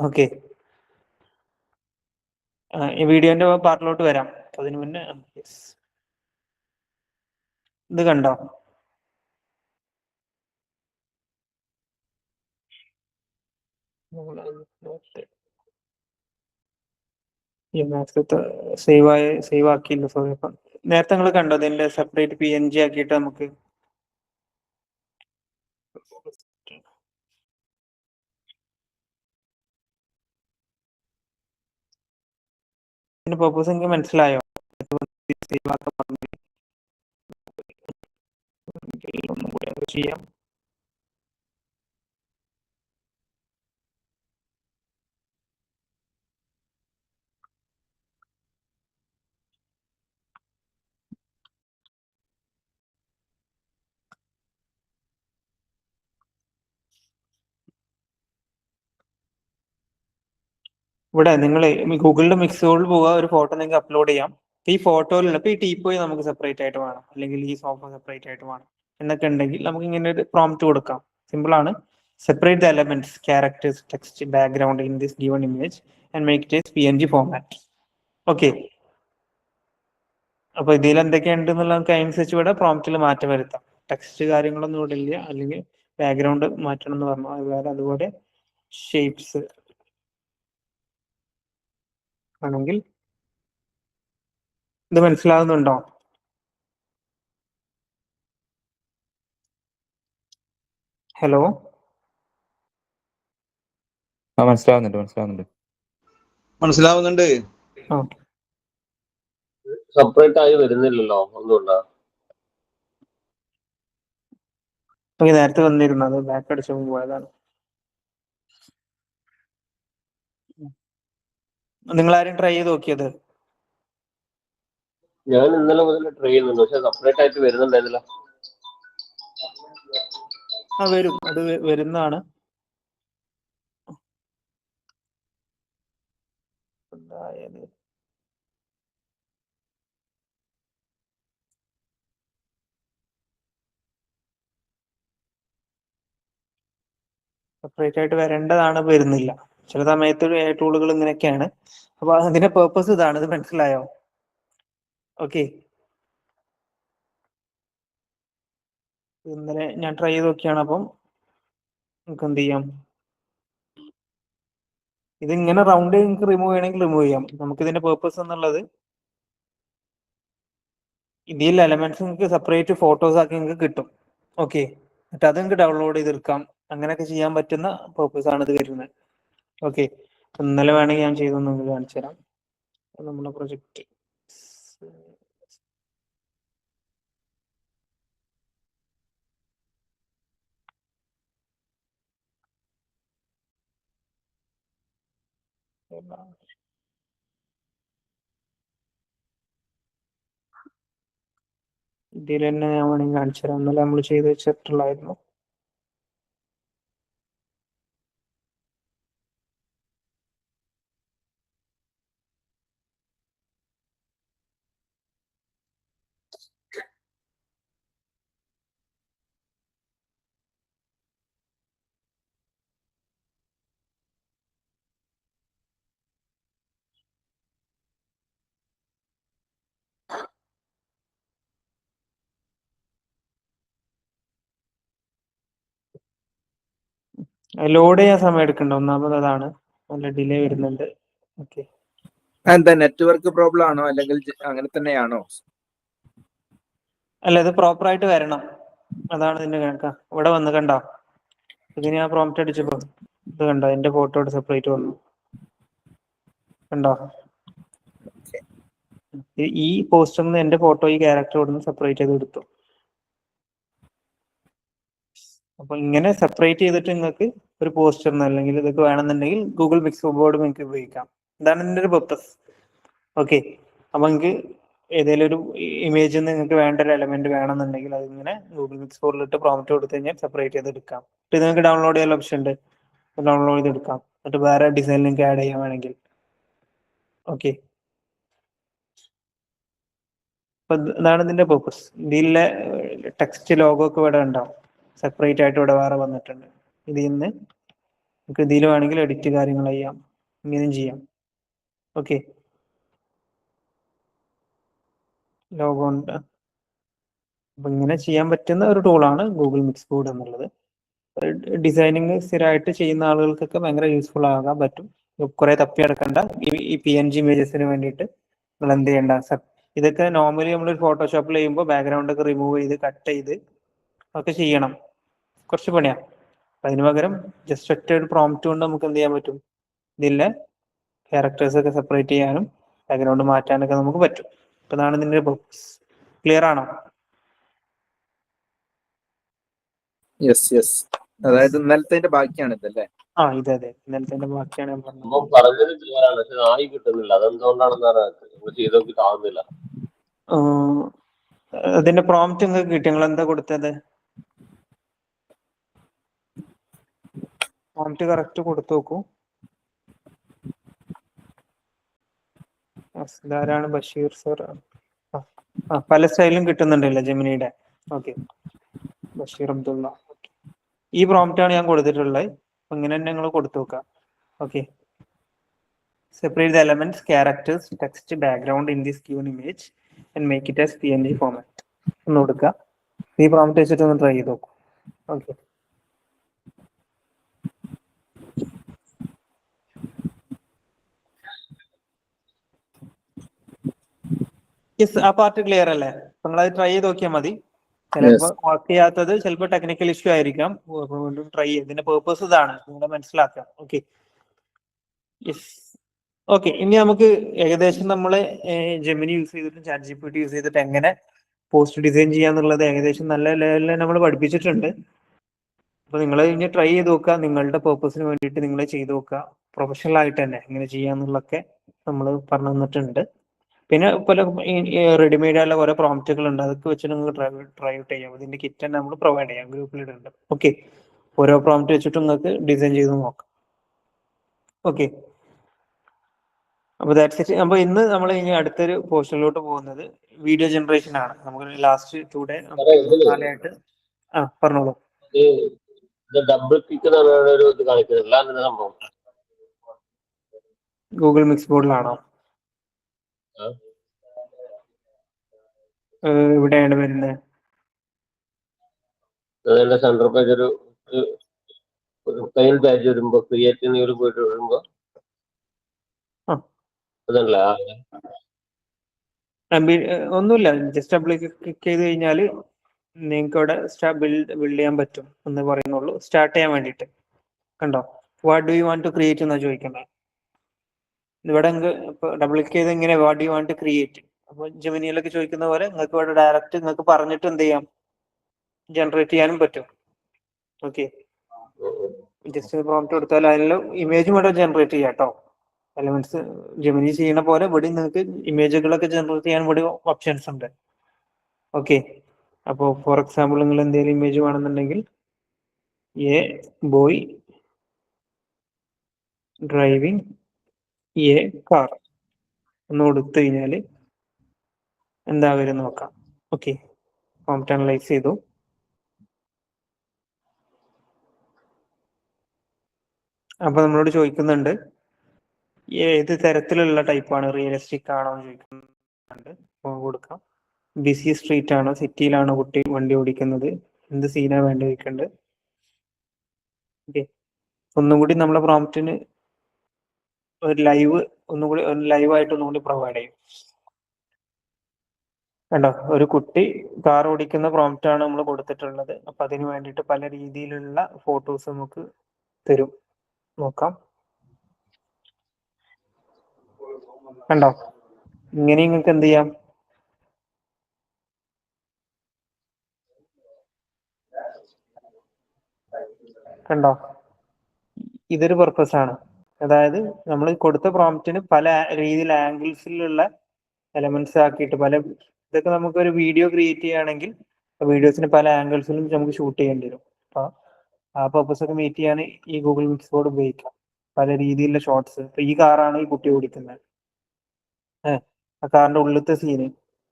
ഓക്കെ, ഈ വീഡിയോന്റെ പാർട്ടിലോട്ട് വരാം. അതിനു മുന്നേ ഇത് കണ്ടോ? സേവ് ആക്കിയില്ല. സോറി. അപ്പം നേരത്തെ നിങ്ങൾ കണ്ടോ ഇതിന്റെ സെപ്പറേറ്റ് PNG ആക്കിയിട്ട് നമുക്ക് പർപ്പസ് എനിക്ക് മനസ്സിലായോ? ഒന്നും കൂടി അത് ചെയ്യാം. ഇവിടെ നിങ്ങൾ ഗൂഗിളിന്റെ മിക്സുകളിൽ പോവുക, ഒരു ഫോട്ടോ നിങ്ങൾക്ക് അപ്ലോഡ് ചെയ്യാം. ഈ ഫോട്ടോയിലുള്ള ഇപ്പൊ ഈ ടീപ്പോയി നമുക്ക് സെപ്പറേറ്റ് ആയിട്ട് വേണം, അല്ലെങ്കിൽ ഈ സോഫ സെപ്പറേറ്റ് ആയിട്ട് വേണം എന്നൊക്കെ ഉണ്ടെങ്കിൽ നമുക്ക് ഇങ്ങനെ ഒരു പ്രോംപ്റ്റ് കൊടുക്കാം. സിമ്പിൾ ആണ്. Separate the elements, characters, text, background in this given image and make it PNG format. Okay, അപ്പൊ ഇതിൽ എന്തൊക്കെയുണ്ട് എന്നുള്ള നമുക്ക് അതിനനുസരിച്ച് ഇവിടെ പ്രോംപ്റ്റിൽ മാറ്റം വരുത്താം. ടെക്സ്റ്റ് കാര്യങ്ങളൊന്നും ഇവിടെ ഇല്ല, അല്ലെങ്കിൽ ബാക്ക്ഗ്രൗണ്ട് മാറ്റണം എന്ന് പറഞ്ഞു. അതുപോലെ ഷേപ്സ് ആണെങ്കിൽ ഇത് മനസ്സിലാകുന്നുണ്ടോ? ഹലോ, മനസ്സിലാവുന്നുണ്ട്. ഓക്കെ. സെപ്പറേറ്റ് ആയി വരുന്നില്ലല്ലോ, ഒന്നുമില്ല. നേരത്തെ വന്നിരുന്നത് ബാക്ക് അടിച്ചു പോയതാണ്. നിങ്ങൾ ആരും ട്രൈ ചെയ്ത് നോക്കിയത്? ഞാൻ ഇന്നലെ മുതൽ ട്രൈ ചെയ്യുന്നുണ്ട്, പക്ഷെ സെപ്പറേറ്റ് ആയിട്ട് വരുന്നുണ്ടായിരുന്നില്ല. വരും, അത് വരുന്നതാണ്. സെപ്പറേറ്റ് ആയിട്ട് വരേണ്ടതാണ്, വരുന്നില്ല. ചില സമയത്ത് ടൂളുകൾ ഇങ്ങനെയൊക്കെയാണ്. അപ്പൊ അതിന്റെ പേർപ്പസ് ഇതാണ്. ഇത് മനസ്സിലായോ? ഓക്കെ, ഇന്നലെ ഞാൻ ട്രൈ ചെയ്ത് നോക്കിയാണ്. അപ്പം നമുക്ക് എന്ത് ചെയ്യാം, ഇതിങ്ങനെ റൗണ്ട് നിങ്ങൾക്ക് റിമൂവ് ചെയ്യണമെങ്കിൽ റിമൂവ് ചെയ്യാം. നമുക്ക് ഇതിന്റെ പേർപ്പസ് എന്നുള്ളത് ഇതിൽ എലമെന്റ്സ് നിങ്ങൾക്ക് സെപ്പറേറ്റ് ഫോട്ടോസ് ആക്കി നിങ്ങൾക്ക് കിട്ടും. ഓക്കെ, എന്നിട്ട് അത് നിങ്ങൾക്ക് ഡൗൺലോഡ് ചെയ്തെടുക്കാം. അങ്ങനെയൊക്കെ ചെയ്യാൻ പറ്റുന്ന പേർപ്പസ് ആണ് ഇത് വരുന്നത്. ഓക്കെ, ഇന്നലെ വേണമെങ്കിൽ ഞാൻ ചെയ്തൊന്ന് നിങ്ങൾക്ക് കാണിച്ചു തരാം. നമ്മുടെ പ്രൊജക്റ്റ് ഇതിൽ തന്നെ ഞാൻ വേണമെങ്കിൽ കാണിച്ചു തരാം. ഇന്നലെ നമ്മൾ ചെയ്ത് വെച്ചിട്ടുള്ളായിരുന്നു. ലോഡ് ചെയ്യാൻ സമയം എടുക്കണ്ട. ഒന്നാമത് അതാണ്, നല്ല ഡിലേ വരുന്നുണ്ട്. ഓക്കെ, എന്താ നെറ്റ്വർക്ക് പ്രോബ്ലം ആണോ അല്ലെങ്കിൽ അങ്ങനെ തന്നെയാണോ? അല്ല, ഇത് പ്രോപ്പർ ആയിട്ട് വരണം. അതാണ് ഇതിന്റെ കണക്കാ. ഇവിടെ വന്ന് കണ്ടോ, ഇതിന് ഞാൻ പ്രോംപ്റ്റ് അടിച്ചപ്പോ ഇത് കണ്ടോ, എന്റെ ഫോട്ടോ സെപ്പറേറ്റ് വന്നു. കണ്ടോ, ഈ പോസ്റ്ററിൽ നിന്ന് എന്റെ ഫോട്ടോ ഈ ക്യാരക്ടർ ഇവിടുന്ന് സെപ്പറേറ്റ് ചെയ്ത് എടുത്തു. അപ്പൊ ഇങ്ങനെ സെപ്പറേറ്റ് ചെയ്തിട്ട് നിങ്ങൾക്ക് ഒരു പോസ്റ്ററിന് അല്ലെങ്കിൽ ഇതൊക്കെ വേണമെന്നുണ്ടെങ്കിൽ ഗൂഗിൾ പിക്സൽ ബോർഡ് നിങ്ങൾക്ക് ഉപയോഗിക്കാം. ഇതാണ് ഇതിന്റെ ഒരു പർപ്പസ്. ഓക്കെ, അപ്പൊ നിങ്ങൾക്ക് ഏതെങ്കിലും ഒരു ഇമേജിൽ നിന്ന് നിങ്ങൾക്ക് വേണ്ട ഒരു എലമെന്റ് വേണമെന്നുണ്ടെങ്കിൽ അതിങ്ങനെ ഗൂഗിൾ പിക്സൽ ബോർഡിലിട്ട് പ്രോംപ്റ്റ് കൊടുത്തു കഴിഞ്ഞാൽ സെപ്പറേറ്റ് ചെയ്തെടുക്കാം. ഇത് നിങ്ങൾക്ക് ഡൗൺലോഡ് ചെയ്യാൻ ഓപ്ഷൻ ഉണ്ട്, ഡൗൺലോഡ് ചെയ്തെടുക്കാം. എന്നിട്ട് വേറെ ഡിസൈൻ നിങ്ങൾക്ക് ആഡ് ചെയ്യാൻ വേണമെങ്കിൽ. ഓക്കെ, അപ്പൊ ഇതാണ് ഇതിന്റെ പർപ്പസ്. ഇതിലെ ടെക്സ്റ്റ് ലോഗോ ഒക്കെ ഇവിടെ ഉണ്ടാവും, സെപ്പറേറ്റ് ആയിട്ട് ഇവിടെ വേറെ വന്നിട്ടുണ്ട്. ഇതിൽ നിന്ന് നമുക്ക് ഇതിൽ വേണമെങ്കിൽ എഡിറ്റ് കാര്യങ്ങൾ ചെയ്യാം, ഇങ്ങനെയും ചെയ്യാം. ഓക്കെ, ലോഗോ ഉണ്ട്. അപ്പൊ ഇങ്ങനെ ചെയ്യാൻ പറ്റുന്ന ഒരു ടൂളാണ് ഗൂഗിൾ മിക്സ് ബോർഡ് എന്നുള്ളത്. ഡിസൈനിങ് സ്ഥിരമായിട്ട് ചെയ്യുന്ന ആളുകൾക്കൊക്കെ ഭയങ്കര യൂസ്ഫുൾ ആകാൻ പറ്റും. കുറെ തപ്പി എടുക്കണ്ട. ഈ PNG ഇമേജസിന് വേണ്ടിയിട്ട് നിങ്ങൾ എന്ത് ചെയ്യണ്ട, ഇതൊക്കെ നോർമലി നമ്മൾ ഫോട്ടോഷോപ്പിൽ ചെയ്യുമ്പോൾ ബാക്ക്ഗ്രൗണ്ട് ഒക്കെ റിമൂവ് ചെയ്ത് കട്ട് ചെയ്ത് ഒക്കെ ചെയ്യണം, കുറച്ച് പണിയാണ്. അതിന് പകരം ജസ്റ്റ് ഒറ്റ ഒരു പ്രോംപ്റ്റ് കൊണ്ട് നമുക്ക് എന്ത് ചെയ്യാൻ പറ്റും, ഇതിലെ ക്യാരക്ടേഴ്സ് ഒക്കെ സെപ്പറേറ്റ് ചെയ്യാനും ബാക്ക്ഗ്രൗണ്ട് മാറ്റാനൊക്കെ നമുക്ക് പറ്റും. അപ്പൊ ഇതാണ് ഇതിന്റെ പർപ്പസ്. ക്ലിയർ ആണോ? യെസ് യെസ്, അതായത് ഇന്നലത്തെ ബാക്കിയാണ് ഇതല്ലേ? ആ, ഇതെ അതെ, ഇന്നലത്തെ ബാക്കിയാണ് ഞാൻ പറഞ്ഞത്. നമ്മൾ പറഞ്ഞത് ക്ലിയർ ആണ്, പക്ഷെ ആയി കിട്ടുന്നില്ല. അതെന്തുകൊണ്ടാണെന്ന് അറിയാം. നമ്മൾ ചെയ്തൊക്കെ കാണുന്നില്ല. അതിന്റെ പ്രോംപ്റ്റ് നിങ്ങൾക്ക് കിട്ടി? നിങ്ങൾ എന്താ കൊടുത്തത്? പ്രോംപ്റ്റ് കറക്റ്റ് കൊടുത്തു നോക്കൂ. ഇതാരാണ്? ബഷീർ സർ. പല സ്റ്റൈലും കിട്ടുന്നുണ്ടല്ലോ ജെമിനിയുടെ. ഓക്കെ, ബഷീർ അബ്ദുള്ള. ഈ പ്രോംപ്റ്റ് ആണ് ഞാൻ കൊടുത്തിട്ടുള്ളത്. അപ്പൊ ഇങ്ങനെ തന്നെ നിങ്ങൾ കൊടുത്തു നോക്കുക. Okay, separate the elements, characters, text, background in this given image and make it as PNG format ഒന്ന് കൊടുക്കുക. ഈ പ്രോംപ്റ്റ് വെച്ചിട്ട് ഒന്ന് ട്രൈ ചെയ്ത് നോക്കൂ. ഓക്കെ, യെസ്, ആ പാർട്ട് ക്ലിയർ അല്ലേ? നിങ്ങളത് ട്രൈ ചെയ്ത് നോക്കിയാൽ മതി. ചിലപ്പോ വർക്ക് ചെയ്യാത്തത് ചിലപ്പോൾ ടെക്നിക്കൽ ഇഷ്യൂ ആയിരിക്കാം. വീണ്ടും ട്രൈ ചെയ്യും. ഇതിന്റെ പേർപ്പസ് ഇതാണ്, നിങ്ങളെ മനസ്സിലാക്കാം. Okay, yes. ഓക്കെ, ഇനി നമുക്ക് ഏകദേശം നമ്മള് ജെമിനി യൂസ് ചെയ്തിട്ടും ChatGPT യൂസ് ചെയ്തിട്ട് എങ്ങനെ പോസ്റ്റ് ഡിസൈൻ ചെയ്യാന്നുള്ളത് ഏകദേശം നല്ല ലെവലിൽ നമ്മൾ പഠിപ്പിച്ചിട്ടുണ്ട്. അപ്പൊ നിങ്ങൾ ഇനി ട്രൈ ചെയ്ത് നോക്കുക. നിങ്ങളുടെ പേർപ്പസിന് വേണ്ടിയിട്ട് നിങ്ങൾ ചെയ്ത് നോക്കുക. പ്രൊഫഷണൽ ആയിട്ട് തന്നെ എങ്ങനെ ചെയ്യാന്നുള്ളതൊക്കെ നമ്മൾ പറഞ്ഞു തന്നിട്ടുണ്ട്. പിന്നെ പല റെഡിമെയ്ഡ് ആയുള്ള കുറെ പ്രോംപ്റ്റുകൾ ഉണ്ട്, അതൊക്കെ വെച്ചിട്ട് നിങ്ങൾക്ക് ട്രൈ ഔട്ട് ചെയ്യാം. ഇതിന്റെ കിറ്റ് തന്നെ നമ്മൾ പ്രൊവൈഡ് ചെയ്യാം, ഗ്രൂപ്പിൽ ഇടുന്നുണ്ട്. ഓക്കെ, ഓരോ പ്രോംപ്റ്റ് വെച്ചിട്ട് നിങ്ങൾക്ക് ഡിസൈൻ ചെയ്ത് നോക്കാം. ഓക്കെ, അപ്പൊ ദാറ്റ്സ് ഇറ്റ്. അപ്പൊ ഇന്ന് നമ്മൾ ഇനി അടുത്തൊരു പോർഷനിലോട്ട് പോകുന്നത് വീഡിയോ ജനറേഷൻ ആണ്. നമുക്ക് ലാസ്റ്റ് 2 ഡേ നാളെയായിട്ട്. പറഞ്ഞോളൂ. ഇത് ഡബിൾ ക്ലിക്ക് ഒരു ഇത് കാണിക്കുന്നില്ല. അങ്ങനെ സംഭവം ഗൂഗിൾ മിക്സ് ബോർഡിലാണോ? ആ. ഇവിടെയാണ് വരുന്നത്. അതിന്റെ സെൻട്രൽ പേജ് ഒരു ഫയൽ പേജ് വരുമ്പോ ക്രിയേറ്റ് എന്നൊരു പോയിട്ട് വരുമ്പോ ആ. അതല്ല ഒന്നുമില്ല, ജസ്റ്റ് ക്ലിക്ക് ചെയ്ത് കഴിഞ്ഞാൽ നിങ്ങൾക്ക് ഇവിടെ ബിൽഡ് ചെയ്യാൻ പറ്റും എന്ന് പറയുന്നുള്ളൂ. സ്റ്റാർട്ട് ചെയ്യാൻ വേണ്ടിയിട്ട് കണ്ടോ, what do you want to create എന്നാ ചോദിക്കുന്നത്. ഇവിടെ ഡബിൾ ക്ലിക്ക് ചെയ്ത് ഇങ്ങനെ what do you want to create. അപ്പൊ ജെമിനിയിലൊക്കെ ചോദിക്കുന്ന പോലെ നിങ്ങൾക്ക് ഇവിടെ ഡയറക്റ്റ് നിങ്ങൾക്ക് പറഞ്ഞിട്ട് എന്ത് ചെയ്യാം, ജനറേറ്റ് ചെയ്യാനും പറ്റും. ഓക്കെ, ജസ്റ്റ് പ്രോംപ്റ്റ് കൊടുത്താൽ അതിനുള്ള ഇമേജും ഇവിടെ ജനറേറ്റ് ചെയ്യാം കേട്ടോ. എലമെന്റ്സ് ജെമിനി ചെയ്യണ പോലെ ഇവിടെ നിങ്ങൾക്ക് ഇമേജുകളൊക്കെ ജനറേറ്റ് ചെയ്യാൻ ഇവിടെ ഓപ്ഷൻസ് ഉണ്ട്. ഓക്കെ, അപ്പോൾ ഫോർ എക്സാമ്പിൾ നിങ്ങൾ എന്തെങ്കിലും ഇമേജ് വേണമെന്നുണ്ടെങ്കിൽ A boy driving A car എന്ന് കൊടുത്തു കഴിഞ്ഞാൽ എന്താ വരും നോക്കാം. ഓക്കെ, പ്രോംപ്റ്റ് അനലൈസ് ചെയ്തു. അപ്പൊ നമ്മളോട് ചോദിക്കുന്നുണ്ട് ഏത് തരത്തിലുള്ള ടൈപ്പാണ്, റിയലിസ്റ്റിക് ആണോ എന്ന് ചോദിക്കുന്നുണ്ട്. കൊടുക്കാം. ബിസി സ്ട്രീറ്റ് ആണോ, സിറ്റിയിലാണോ കുട്ടി വണ്ടി ഓടിക്കുന്നത്, എന്ത് സീനാ വേണ്ടി വെക്കേണ്ടത്. ഓക്കെ, ഒന്നും കൂടി നമ്മളെ പ്രോംപ്റ്റിന് ഒരു ലൈവായിട്ട് ഒന്നുകൂടി പ്രൊവൈഡ് ചെയ്യും. കണ്ടോ, ഒരു കുട്ടി കാർ ഓടിക്കുന്ന പ്രോംപ്റ്റ് ആണ് നമ്മൾ കൊടുത്തിട്ടുള്ളത്. അപ്പൊ അതിന് വേണ്ടിയിട്ട് പല രീതിയിലുള്ള ഫോട്ടോസ് നമുക്ക് തരും. നോക്കാം. കണ്ടോ, ഇങ്ങനെ നിങ്ങൾക്ക് എന്ത് ചെയ്യാം, കണ്ടോ, ഇതൊരു പർപ്പസ് ആണ്. അതായത് നമ്മൾ കൊടുത്ത പ്രോംപ്റ്റിന് പല രീതിയിൽ ആംഗിൾസിലുള്ള എലമെന്റ്സ് ആക്കിയിട്ട് ഇതൊക്കെ നമുക്ക് ഒരു വീഡിയോ ക്രിയേറ്റ് ചെയ്യുകയാണെങ്കിൽ വീഡിയോസിന് പല ആംഗിൾസിലും നമുക്ക് ഷൂട്ട് ചെയ്യേണ്ടി വരും. അപ്പൊ ആ പർപ്പസ് ഒക്കെ മീറ്റ് ചെയ്യാൻ ഈ ഗൂഗിൾ മിക്സ് ബോർഡ് ഉപയോഗിക്കാം. പല രീതിയിലുള്ള ഷോർട്സ്. ഇപ്പൊ ഈ കാറാണ് ഈ കുട്ടി ഓടിക്കുന്നത്. ആ കാറിന്റെ ഉള്ളിലത്തെ സീന്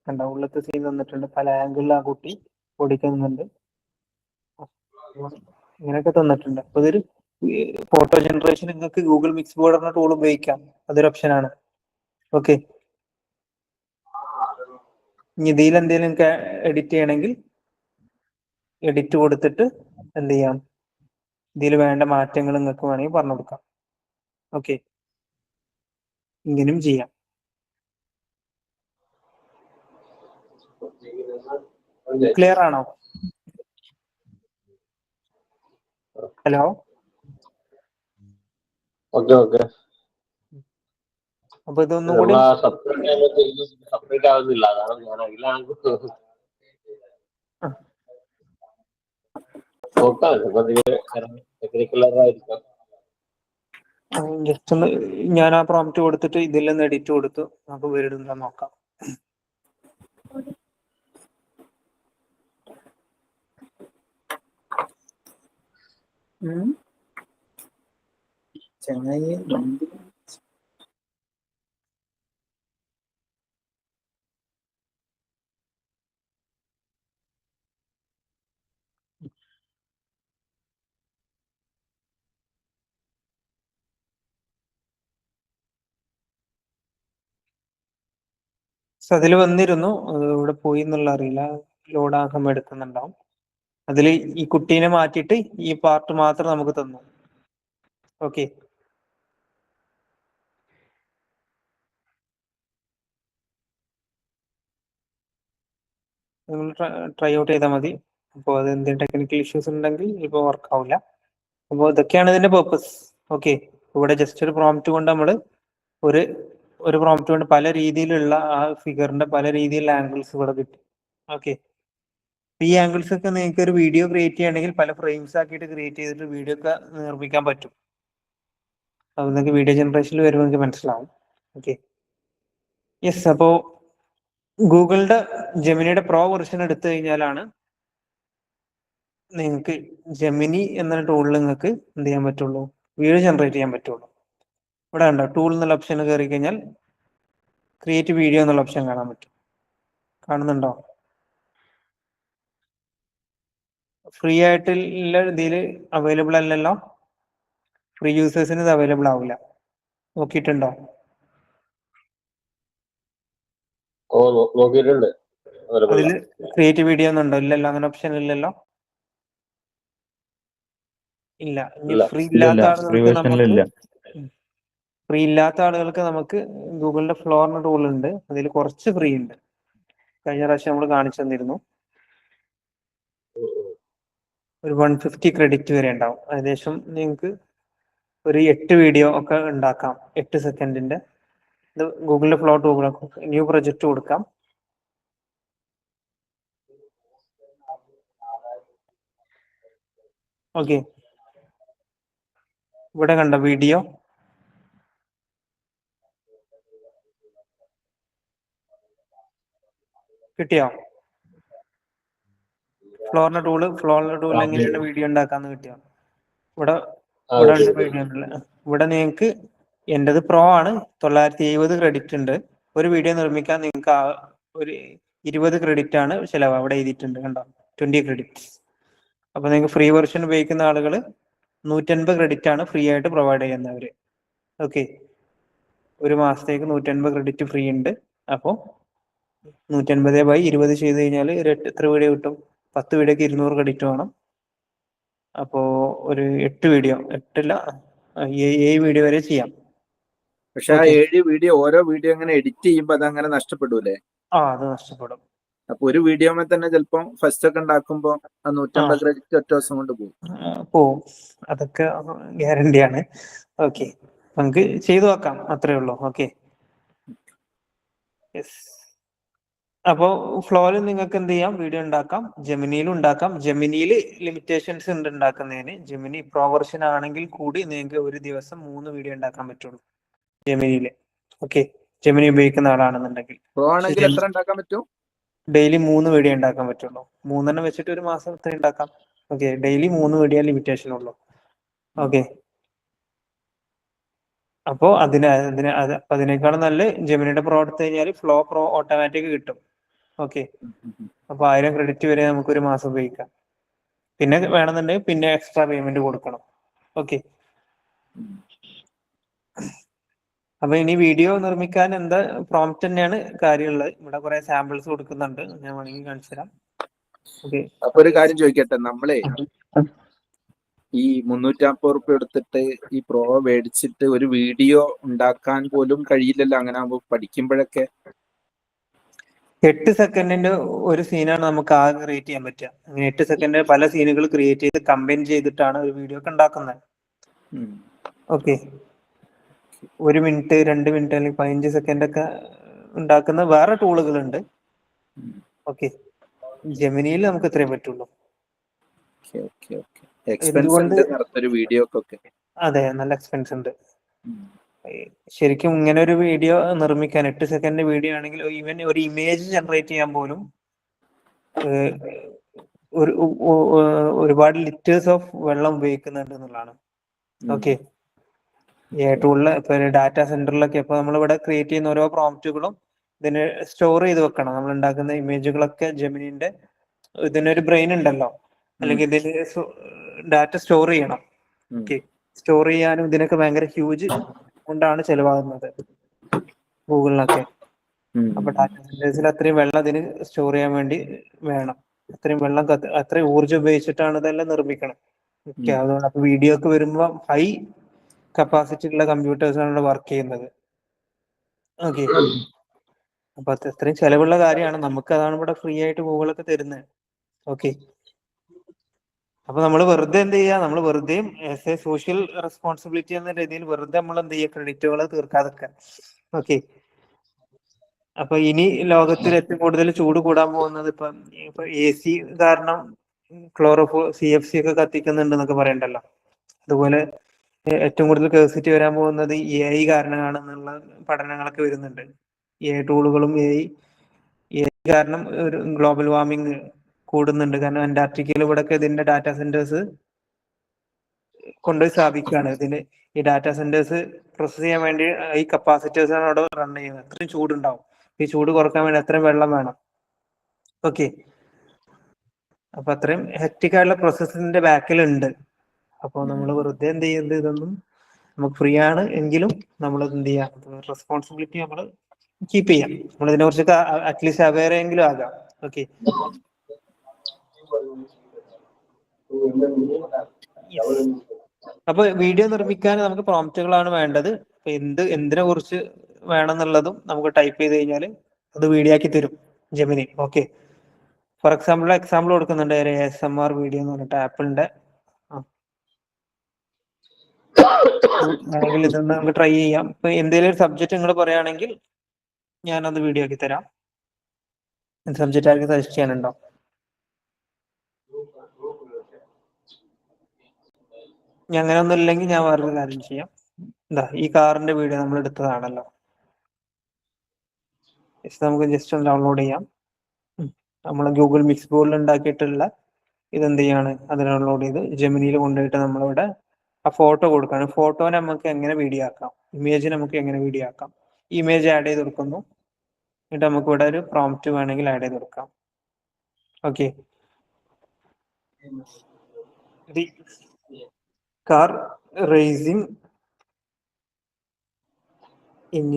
കണ്ട, ഉള്ളിലത്തെ സീൻ തന്നിട്ടുണ്ട്. പല ആംഗിളിൽ ആ കുട്ടി ഓടിക്കുന്നുണ്ട്. ഇങ്ങനെയൊക്കെ തന്നിട്ടുണ്ട്. അപ്പൊ ഇതൊരു ഫോട്ടോ ജനറേഷൻ നിങ്ങൾക്ക് ഗൂഗിൾ മിക്സ് ബോർഡ് എന്ന ടൂൾ ഉപയോഗിക്കാം. അതൊരു ഓപ്ഷനാണ്. ഓക്കെ, ഇനി ഇതിൽ എന്തെങ്കിലും നിങ്ങൾക്ക് എഡിറ്റ് ചെയ്യണമെങ്കിൽ എഡിറ്റ് കൊടുത്തിട്ട് എന്ത് ചെയ്യാം, ഇതിൽ വേണ്ട മാറ്റങ്ങൾ നിങ്ങൾക്ക് വേണമെങ്കിൽ പറഞ്ഞു കൊടുക്കാം. ഓക്കെ, ഇങ്ങനെയും ചെയ്യാം. ക്ലിയർ ആണോ? Hello, okay okay. അപ്പൊ ഇതൊന്നും കൂടി സെപ്പറേറ്റ് ആവുന്നില്ല, അതാണ് ഞാൻ അതിലാണ് ടെക്നിക്കലായിരിക്കാം. ജസ്റ്റ് ഒന്ന് ഞാൻ ആ പ്രോംപ്റ്റ് കൊടുത്തിട്ട് ഇതിൽ നിന്ന് എഡിറ്റ് കൊടുത്തു. നമുക്ക് വരുന്നുണ്ടോ നോക്കാം. ചങ്ങായി അതിൽ വന്നിരുന്നു, ഇവിടെ പോയി എന്നുള്ള അറിയില്ല. ലോഡ് ആകുമ്പോൾ എടുക്കുന്നുണ്ടാവും. അതിൽ ഈ കുട്ടീനെ മാറ്റിയിട്ട് ഈ പാർട്ട് മാത്രം നമുക്ക് തന്നു. ഓക്കെ, നിങ്ങൾ ട്രൈ ഔട്ട് ചെയ്താൽ മതി. അപ്പോൾ അത് എന്തെങ്കിലും ടെക്നിക്കൽ ഇഷ്യൂസ് ഉണ്ടെങ്കിൽ ഇപ്പോൾ വർക്ക് ആവില്ല. അപ്പോൾ ഇതൊക്കെയാണ് ഇതിന്റെ പേർപ്പസ്. ഓക്കെ, ഇവിടെ ജസ്റ്റ് ഒരു പ്രോംപ്റ്റ് കൊണ്ട് നമ്മൾ ഒരു പ്രോംപ്റ്റ് കൊണ്ട് പല രീതിയിലുള്ള ആ ഫിഗറിന്റെ പല രീതിയിലുള്ള ആംഗിൾസ് ഇവിടെ കിട്ടും. ഓക്കെ, ഈ ആംഗിൾസ് ഒക്കെ നിങ്ങൾക്ക് ഒരു വീഡിയോ ക്രിയേറ്റ് ചെയ്യണമെങ്കിൽ പല ഫ്രെയിംസ് ആക്കിയിട്ട് ക്രിയേറ്റ് ചെയ്തിട്ട് വീഡിയോ ഒക്കെ നിർമ്മിക്കാൻ പറ്റും. അത് നിങ്ങൾക്ക് വീഡിയോ ജനറേഷനിൽ വരുമ്പോൾ നിങ്ങൾക്ക് മനസ്സിലാവും. Okay, yes. അപ്പോൾ ഗൂഗിളിന്റെ ജെമിനിയുടെ പ്രോ വെർഷൻ എടുത്തു കഴിഞ്ഞാലാണ് നിങ്ങൾക്ക് ജെമിനി എന്ന ടൂളിൽ നിങ്ങൾക്ക് എന്ത് ചെയ്യാൻ പറ്റുള്ളൂ, വീഡിയോ ജനറേറ്റ് ചെയ്യാൻ പറ്റുള്ളൂ. ഇവിടെ ഉണ്ടോ, ടൂൾ എന്നുള്ള ഓപ്ഷൻ കയറി കഴിഞ്ഞാൽ ക്രിയേറ്റ് വീഡിയോ എന്നുള്ള ഓപ്ഷൻ കാണാൻ പറ്റും. കാണുന്നുണ്ടോ? ഫ്രീ ആയിട്ടുള്ള ഇതിൽ അവൈലബിൾ അല്ലല്ലോ. ഫ്രീ യൂസേഴ്സിന് ഇത് അവൈലബിൾ ആവില്ല. നോക്കിയിട്ടുണ്ടോ? ഓ നോക്കിയിട്ടുണ്ട്. അതിൽ ക്രിയേറ്റ് വീഡിയോ ഒന്നുണ്ടോ? ഇല്ലല്ലോ, അങ്ങനെ ഓപ്ഷൻ ഇല്ലല്ലോ. ഇല്ല. ഇനി ഇല്ല. ഫ്രീ ഇല്ല ഇല്ലാത്ത ഫ്രീ ആളുകൾക്ക് നമുക്ക് വേർഷനിലില്ല. ഫ്രീ ഇല്ലാത്ത ആളുകൾക്ക് നമുക്ക് ഗൂഗിളിന്റെ ഫ്ലോറിന് ടൂൾ ഉണ്ട്. അതിൽ കുറച്ച് ഫ്രീ ഉണ്ട്. കഴിഞ്ഞ പ്രാവശ്യം നമ്മൾ കാണിച്ചു തന്നിരുന്നു. ഒരു 150 ക്രെഡിറ്റ് വരെ ഉണ്ടാവും. ഏകദേശം നിങ്ങൾക്ക് ഒരു 8 വീഡിയോ ഒക്കെ ഉണ്ടാക്കാം. 8 സെക്കൻഡിന്റെ. ഇത് ഗൂഗിളിന്റെ ഫ്ലോ ടൂൾ, ന്യൂ പ്രൊജക്ട് കൊടുക്കാം. ഓക്കെ, ഇവിടെ കണ്ട വീഡിയോ കിട്ടിയോ? ഫ്ലോറിന്റെ ടൂൾ എങ്ങനെയാണ് വീഡിയോ ഉണ്ടാക്കാന്ന് കിട്ടിയോ? ഇവിടെ ഇവിടെ ഉണ്ട് വീഡിയോ ഉണ്ടല്ലേ. ഇവിടെ നിങ്ങൾക്ക് എന്റേത് പ്രോ ആണ്. 970 ക്രെഡിറ്റ് ഉണ്ട്. ഒരു വീഡിയോ നിർമ്മിക്കാൻ നിങ്ങൾക്ക് ഒരു 20 ക്രെഡിറ്റ് ആണ് ചിലവ്. അവിടെ എഴുതിയിട്ടുണ്ട്, കണ്ടോ? 20 ക്രെഡിറ്റ്. അപ്പൊ നിങ്ങൾക്ക് ഫ്രീ വെർഷൻ ഉപയോഗിക്കുന്ന ആളുകൾ 150 ക്രെഡിറ്റ് ആണ് ഫ്രീ ആയിട്ട് പ്രൊവൈഡ് ചെയ്യുന്നവര്. ഓക്കെ, ഒരു മാസത്തേക്ക് 150 ക്രെഡിറ്റ് ഫ്രീ ഉണ്ട്. അപ്പോൾ 150/20 ചെയ്ത് കഴിഞ്ഞാൽ എത്ര വീഡിയോ കിട്ടും? 10 വീഡിയോക്ക് 200 ക്രെഡിറ്റ് വേണം. അപ്പോ ഒരു 8 വീഡിയോ, 7 വീഡിയോ വരെ ചെയ്യാം. പക്ഷെ ആ 7 വീഡിയോ, ഓരോ വീഡിയോ അങ്ങനെ എഡിറ്റ് ചെയ്യുമ്പോ അത് അങ്ങനെ നഷ്ടപ്പെടൂലേ? അത് നഷ്ടപ്പെടും. അപ്പൊ ഒരു വീഡിയോമേ തന്നെ ചിലപ്പോ ഫസ്റ്റ് ഒക്കെ ഉണ്ടാക്കുമ്പോ ആ 150 ക്രെഡിറ്റ് ഒറ്റ ദിവസം കൊണ്ട് പോകും. പോവും. അതൊക്കെ ഗ്യാരണ്ടിയാണ്. ഓക്കെ, നമുക്ക് ചെയ്തു നോക്കാം, അത്രേ ഉള്ളൂ. ഓക്കെ, അപ്പോ ഫ്ലോയിൽ നിങ്ങൾക്ക് എന്ത് ചെയ്യാം? വീഡിയോ ഉണ്ടാക്കാം. ജെമിനിയിലും ഉണ്ടാക്കാം. ജെമിനിയിൽ ലിമിറ്റേഷൻസ് ഉണ്ട് ഉണ്ടാക്കുന്നതിന്. ജെമിനി പ്രോ വെർഷൻ ആണെങ്കിൽ കൂടി നിങ്ങൾക്ക് ഒരു ദിവസം 3 വീഡിയോ ഉണ്ടാക്കാൻ പറ്റുള്ളൂ ജെമിനിയില്. ഓക്കെ, ജെമിനി ഉപയോഗിക്കുന്ന ആളാണെന്നുണ്ടെങ്കിൽ. പ്രോ ആണെങ്കിൽ എത്ര ഉണ്ടാക്കാൻ പറ്റും? ഡെയിലി 3 വീഡിയോ ഉണ്ടാക്കാൻ പറ്റുള്ളൂ. 3 വെച്ചിട്ട് ഒരു മാസം എത്ര ഉണ്ടാക്കാം? ഓക്കെ, ഡെയിലി 3 വീഡിയോ ലിമിറ്റേഷൻ ഉള്ളൂ. ഓക്കെ, അപ്പോ അതിനേക്കാളും നല്ല ജെമിനിയുടെ പ്രോ എടുത്തു കഴിഞ്ഞാൽ ഫ്ലോ പ്രോ ഓട്ടോമാറ്റിക് കിട്ടും. ഓക്കെ, അപ്പൊ 1000 ക്രെഡിറ്റ് വരെ നമുക്ക് ഒരു മാസം ഉപയോഗിക്കാം. പിന്നെ വേണമെന്നുണ്ടെങ്കിൽ പിന്നെ എക്സ്ട്രാ പേയ്മെന്റ് കൊടുക്കണം. ഓക്കെ, അപ്പൊ ഇനി വീഡിയോ നിർമ്മിക്കാൻ എന്താ പ്രോംപ്റ്റ് തന്നെയാണ് കാര്യമുള്ളത്. ഇവിടെ കുറെ സാമ്പിൾസ് കൊടുക്കുന്നുണ്ട്, ഞാൻ വേണമെങ്കിൽ കാണിച്ചു തരാം. ഓക്കെ, അപ്പൊ ഒരു കാര്യം ചോദിക്കട്ടെ, നമ്മളെ ഈ 350 റുപ്യ എടുത്തിട്ട് ഈ പ്രോ മേടിച്ചിട്ട് ഒരു വീഡിയോ ഉണ്ടാക്കാൻ പോലും കഴിയില്ലല്ലോ അങ്ങനെ ആകുമ്പോ പഠിക്കുമ്പോഴൊക്കെ? 8 സെക്കൻഡിന്റെ ഒരു സീനാണ് നമുക്ക് ആകെ ക്രിയേറ്റ് ചെയ്യാൻ പറ്റുക. അങ്ങനെ 8 സെക്കൻഡ് പല സീനുകൾ ക്രിയേറ്റ് ചെയ്ത് കമ്പൈൻ ചെയ്തിട്ടാണ് ഒരു വീഡിയോ ഒക്കെ ഉണ്ടാക്കുന്നത്. ഓക്കെ, 1 മിനിറ്റ് 2 മിനിറ്റ് അല്ലെങ്കിൽ 15 സെക്കൻഡ് ഒക്കെ ഉണ്ടാക്കുന്ന വേറെ ടൂളുകളുണ്ട്. ഓക്കെ, ജെമിനിയിൽ നമുക്ക് ഇത്രേ പറ്റുള്ളൂ. അതെ, നല്ല എക്സ്പെൻസ് ഉണ്ട്. ശരിക്കും ഇങ്ങനെ ഒരു വീഡിയോ നിർമ്മിക്കാൻ 8 സെക്കൻഡ് വീഡിയോ ആണെങ്കിൽ ഈവൻ ഒരു ഇമേജ് ജനറേറ്റ് ചെയ്യാൻ പോലും ഒരുപാട് ലിറ്റേഴ്സ് ഓഫ് വെള്ളം ഉപയോഗിക്കുന്നുണ്ട് എന്നുള്ളതാണ്. ഓക്കെ, ടൂളില് ഇപ്പൊ ഡാറ്റാ സെന്ററിലൊക്കെ ഇപ്പൊ നമ്മളിവിടെ ക്രിയേറ്റ് ചെയ്യുന്ന ഓരോ പ്രോംപ്റ്റുകളും ഇതിന് സ്റ്റോർ ചെയ്ത് വെക്കണം. നമ്മൾ ഉണ്ടാക്കുന്ന ഇമേജുകളൊക്കെ ജെമിനിന്റെ ഇതിനൊരു ബ്രെയിൻ ഉണ്ടല്ലോ, അല്ലെങ്കിൽ ഇതിന് ഡാറ്റ സ്റ്റോർ ചെയ്യണം. ഓക്കെ, സ്റ്റോർ ചെയ്യാനും ഇതിനൊക്കെ ഭയങ്കര ഹ്യൂജ് കൊണ്ടാണ് ചെലവാകുന്നത് ഗൂഗിളിനൊക്കെ. അപ്പൊ ഡാറ്റാ സെന്റേഴ്സിൽ അത്രയും വെള്ളം ഇതിന് സ്റ്റോർ ചെയ്യാൻ വേണ്ടി വേണം. അത്രയും വെള്ളം അത്രയും ഊർജ്ജം ഉപയോഗിച്ചിട്ടാണ് ഇതെല്ലാം നിർമ്മിക്കണം. ഓക്കെ, അതുകൊണ്ട് അപ്പൊ വീഡിയോ ഒക്കെ വരുമ്പോ ഹൈ കപ്പാസിറ്റി ഉള്ള കമ്പ്യൂട്ടേഴ്സ് ആണ് വർക്ക് ചെയ്യുന്നത്. ഓക്കെ, അപ്പൊ അത്രയും ചെലവുള്ള കാര്യമാണ്. നമുക്ക് അതാണ് ഇവിടെ ഫ്രീ ആയിട്ട് ഗൂഗിളൊക്കെ തരുന്നത്. ഓക്കെ, അപ്പൊ നമ്മൾ വെറുതെ എന്ത് ചെയ്യുക? നമ്മൾ വെറുതെ ആസ് എ സോഷ്യൽ റെസ്പോൺസിബിലിറ്റി എന്ന രീതിയിൽ വെറുതെ നമ്മൾ എന്ത് ചെയ്യുക? ക്രെഡിറ്റുകൾ തീർക്കാതൊക്കെ. ഓക്കെ, അപ്പൊ ഇനി ലോകത്തിൽ ഏറ്റവും കൂടുതൽ ചൂട് കൂടാൻ പോകുന്നത് ഇപ്പൊ AC കാരണം CFC ഒക്കെ കത്തിക്കുന്നുണ്ട് എന്നൊക്കെ പറയണ്ടല്ലോ. അതുപോലെ ഏറ്റവും കൂടുതൽ കേസിറ്റി വരാൻ പോകുന്നത് AI കാരണമാണെന്നുള്ള പഠനങ്ങളൊക്കെ വരുന്നുണ്ട്. AI ടൂളുകളും AI കാരണം ഒരു ഗ്ലോബൽ വാർമിംഗ് കൂടുന്നുണ്ട്. കാരണം അന്റാർട്ടിക്കയിൽ ഇവിടെ ഒക്കെ ഇതിന്റെ ഡാറ്റാ സെന്റേഴ്സ് കൊണ്ടുപോയി സ്ഥാപിക്കുകയാണ്. ഇതിന് ഈ ഡാറ്റാ സെന്റേഴ്സ് പ്രോസസ് ചെയ്യാൻ വേണ്ടി ഈ കപ്പാസിറ്റേഴ്സ് ആണ് അവിടെ റൺ ചെയ്യുന്നത്. അത്രയും ചൂടുണ്ടാവും. ഈ ചൂട് കുറക്കാൻ വേണ്ടി അത്രയും വെള്ളം വേണം. ഓക്കെ, അപ്പൊ അത്രയും ഹെക്റ്റിക് ആയിട്ടുള്ള പ്രോസസ്സിന്റെ ബാക്കിലുണ്ട്. അപ്പോൾ നമ്മൾ വെറുതെ എന്ത് ചെയ്യുന്നത്? ഇതൊന്നും നമുക്ക് ഫ്രീ ആണ് എങ്കിലും നമ്മൾ എന്ത് ചെയ്യാം, റെസ്പോൺസിബിലിറ്റി നമ്മൾ കീപ്പ് ചെയ്യാം. നമ്മൾ ഇതിനെ കുറിച്ചൊക്കെ അറ്റ്ലീസ്റ്റ് അവെയർ എങ്കിലും ആകാം. ഓക്കെ, അപ്പൊ വീഡിയോ നിർമ്മിക്കാൻ നമുക്ക് പ്രോംപ്റ്റുകളാണ് വേണ്ടത്. അപ്പൊ എന്തിനെ കുറിച്ച് വേണമെന്നുള്ളതും നമുക്ക് ടൈപ്പ് ചെയ്ത് കഴിഞ്ഞാൽ അത് വീഡിയോ ആക്കി തരും ജെമിനി. ഓക്കെ, ഫോർ എക്സാമ്പിൾ കൊടുക്കുന്നുണ്ട്, ASMR വീഡിയോ എന്ന് പറഞ്ഞിട്ട് ആപ്പിളിന്റെ. ആണെങ്കിൽ ഇതൊന്ന് നമുക്ക് ട്രൈ ചെയ്യാം. ഇപ്പൊ എന്തെങ്കിലും ഒരു സബ്ജക്ട് നിങ്ങൾ പറയുകയാണെങ്കിൽ ഞാനത് വീഡിയോ ആക്കി തരാം. സബ്ജക്റ്റ് ആർക്ക് സജസ്റ്റ് ചെയ്യാനുണ്ടോ? അങ്ങനെ ഒന്നും ഇല്ലെങ്കിൽ ഞാൻ വേറൊരു കാര്യം ചെയ്യാം. എന്താ, ഈ കാറിന്റെ വീഡിയോ നമ്മൾ എടുത്തതാണല്ലോ, നമുക്ക് ജസ്റ്റ് ഒന്ന് ഡൗൺലോഡ് ചെയ്യാം. നമ്മൾ ഗൂഗിൾ മിക്സ് ബോർഡിൽ ഉണ്ടാക്കിയിട്ടുള്ള ഇതെന്ത് ചെയ്യാണ്, അത് ഡൗൺലോഡ് ചെയ്ത് ജെമിനിയിൽ കൊണ്ടുപോയിട്ട് നമ്മളിവിടെ ആ ഫോട്ടോ കൊടുക്കാണ്. ഫോട്ടോനെ നമുക്ക് എങ്ങനെ വീഡിയോ ആക്കാം, ഇമേജ് നമുക്ക് എങ്ങനെ വീഡിയോ ആക്കാം. ഇമേജ് ആഡ് ചെയ്ത് കൊടുക്കുന്നു. എന്നിട്ട് നമുക്ക് ഇവിടെ ഒരു പ്രോംപ്റ്റ് വേണമെങ്കിൽ ആഡ് ചെയ്ത് കൊടുക്കാം. ഓക്കെ, കാർ റേസിംഗ് ഇൻ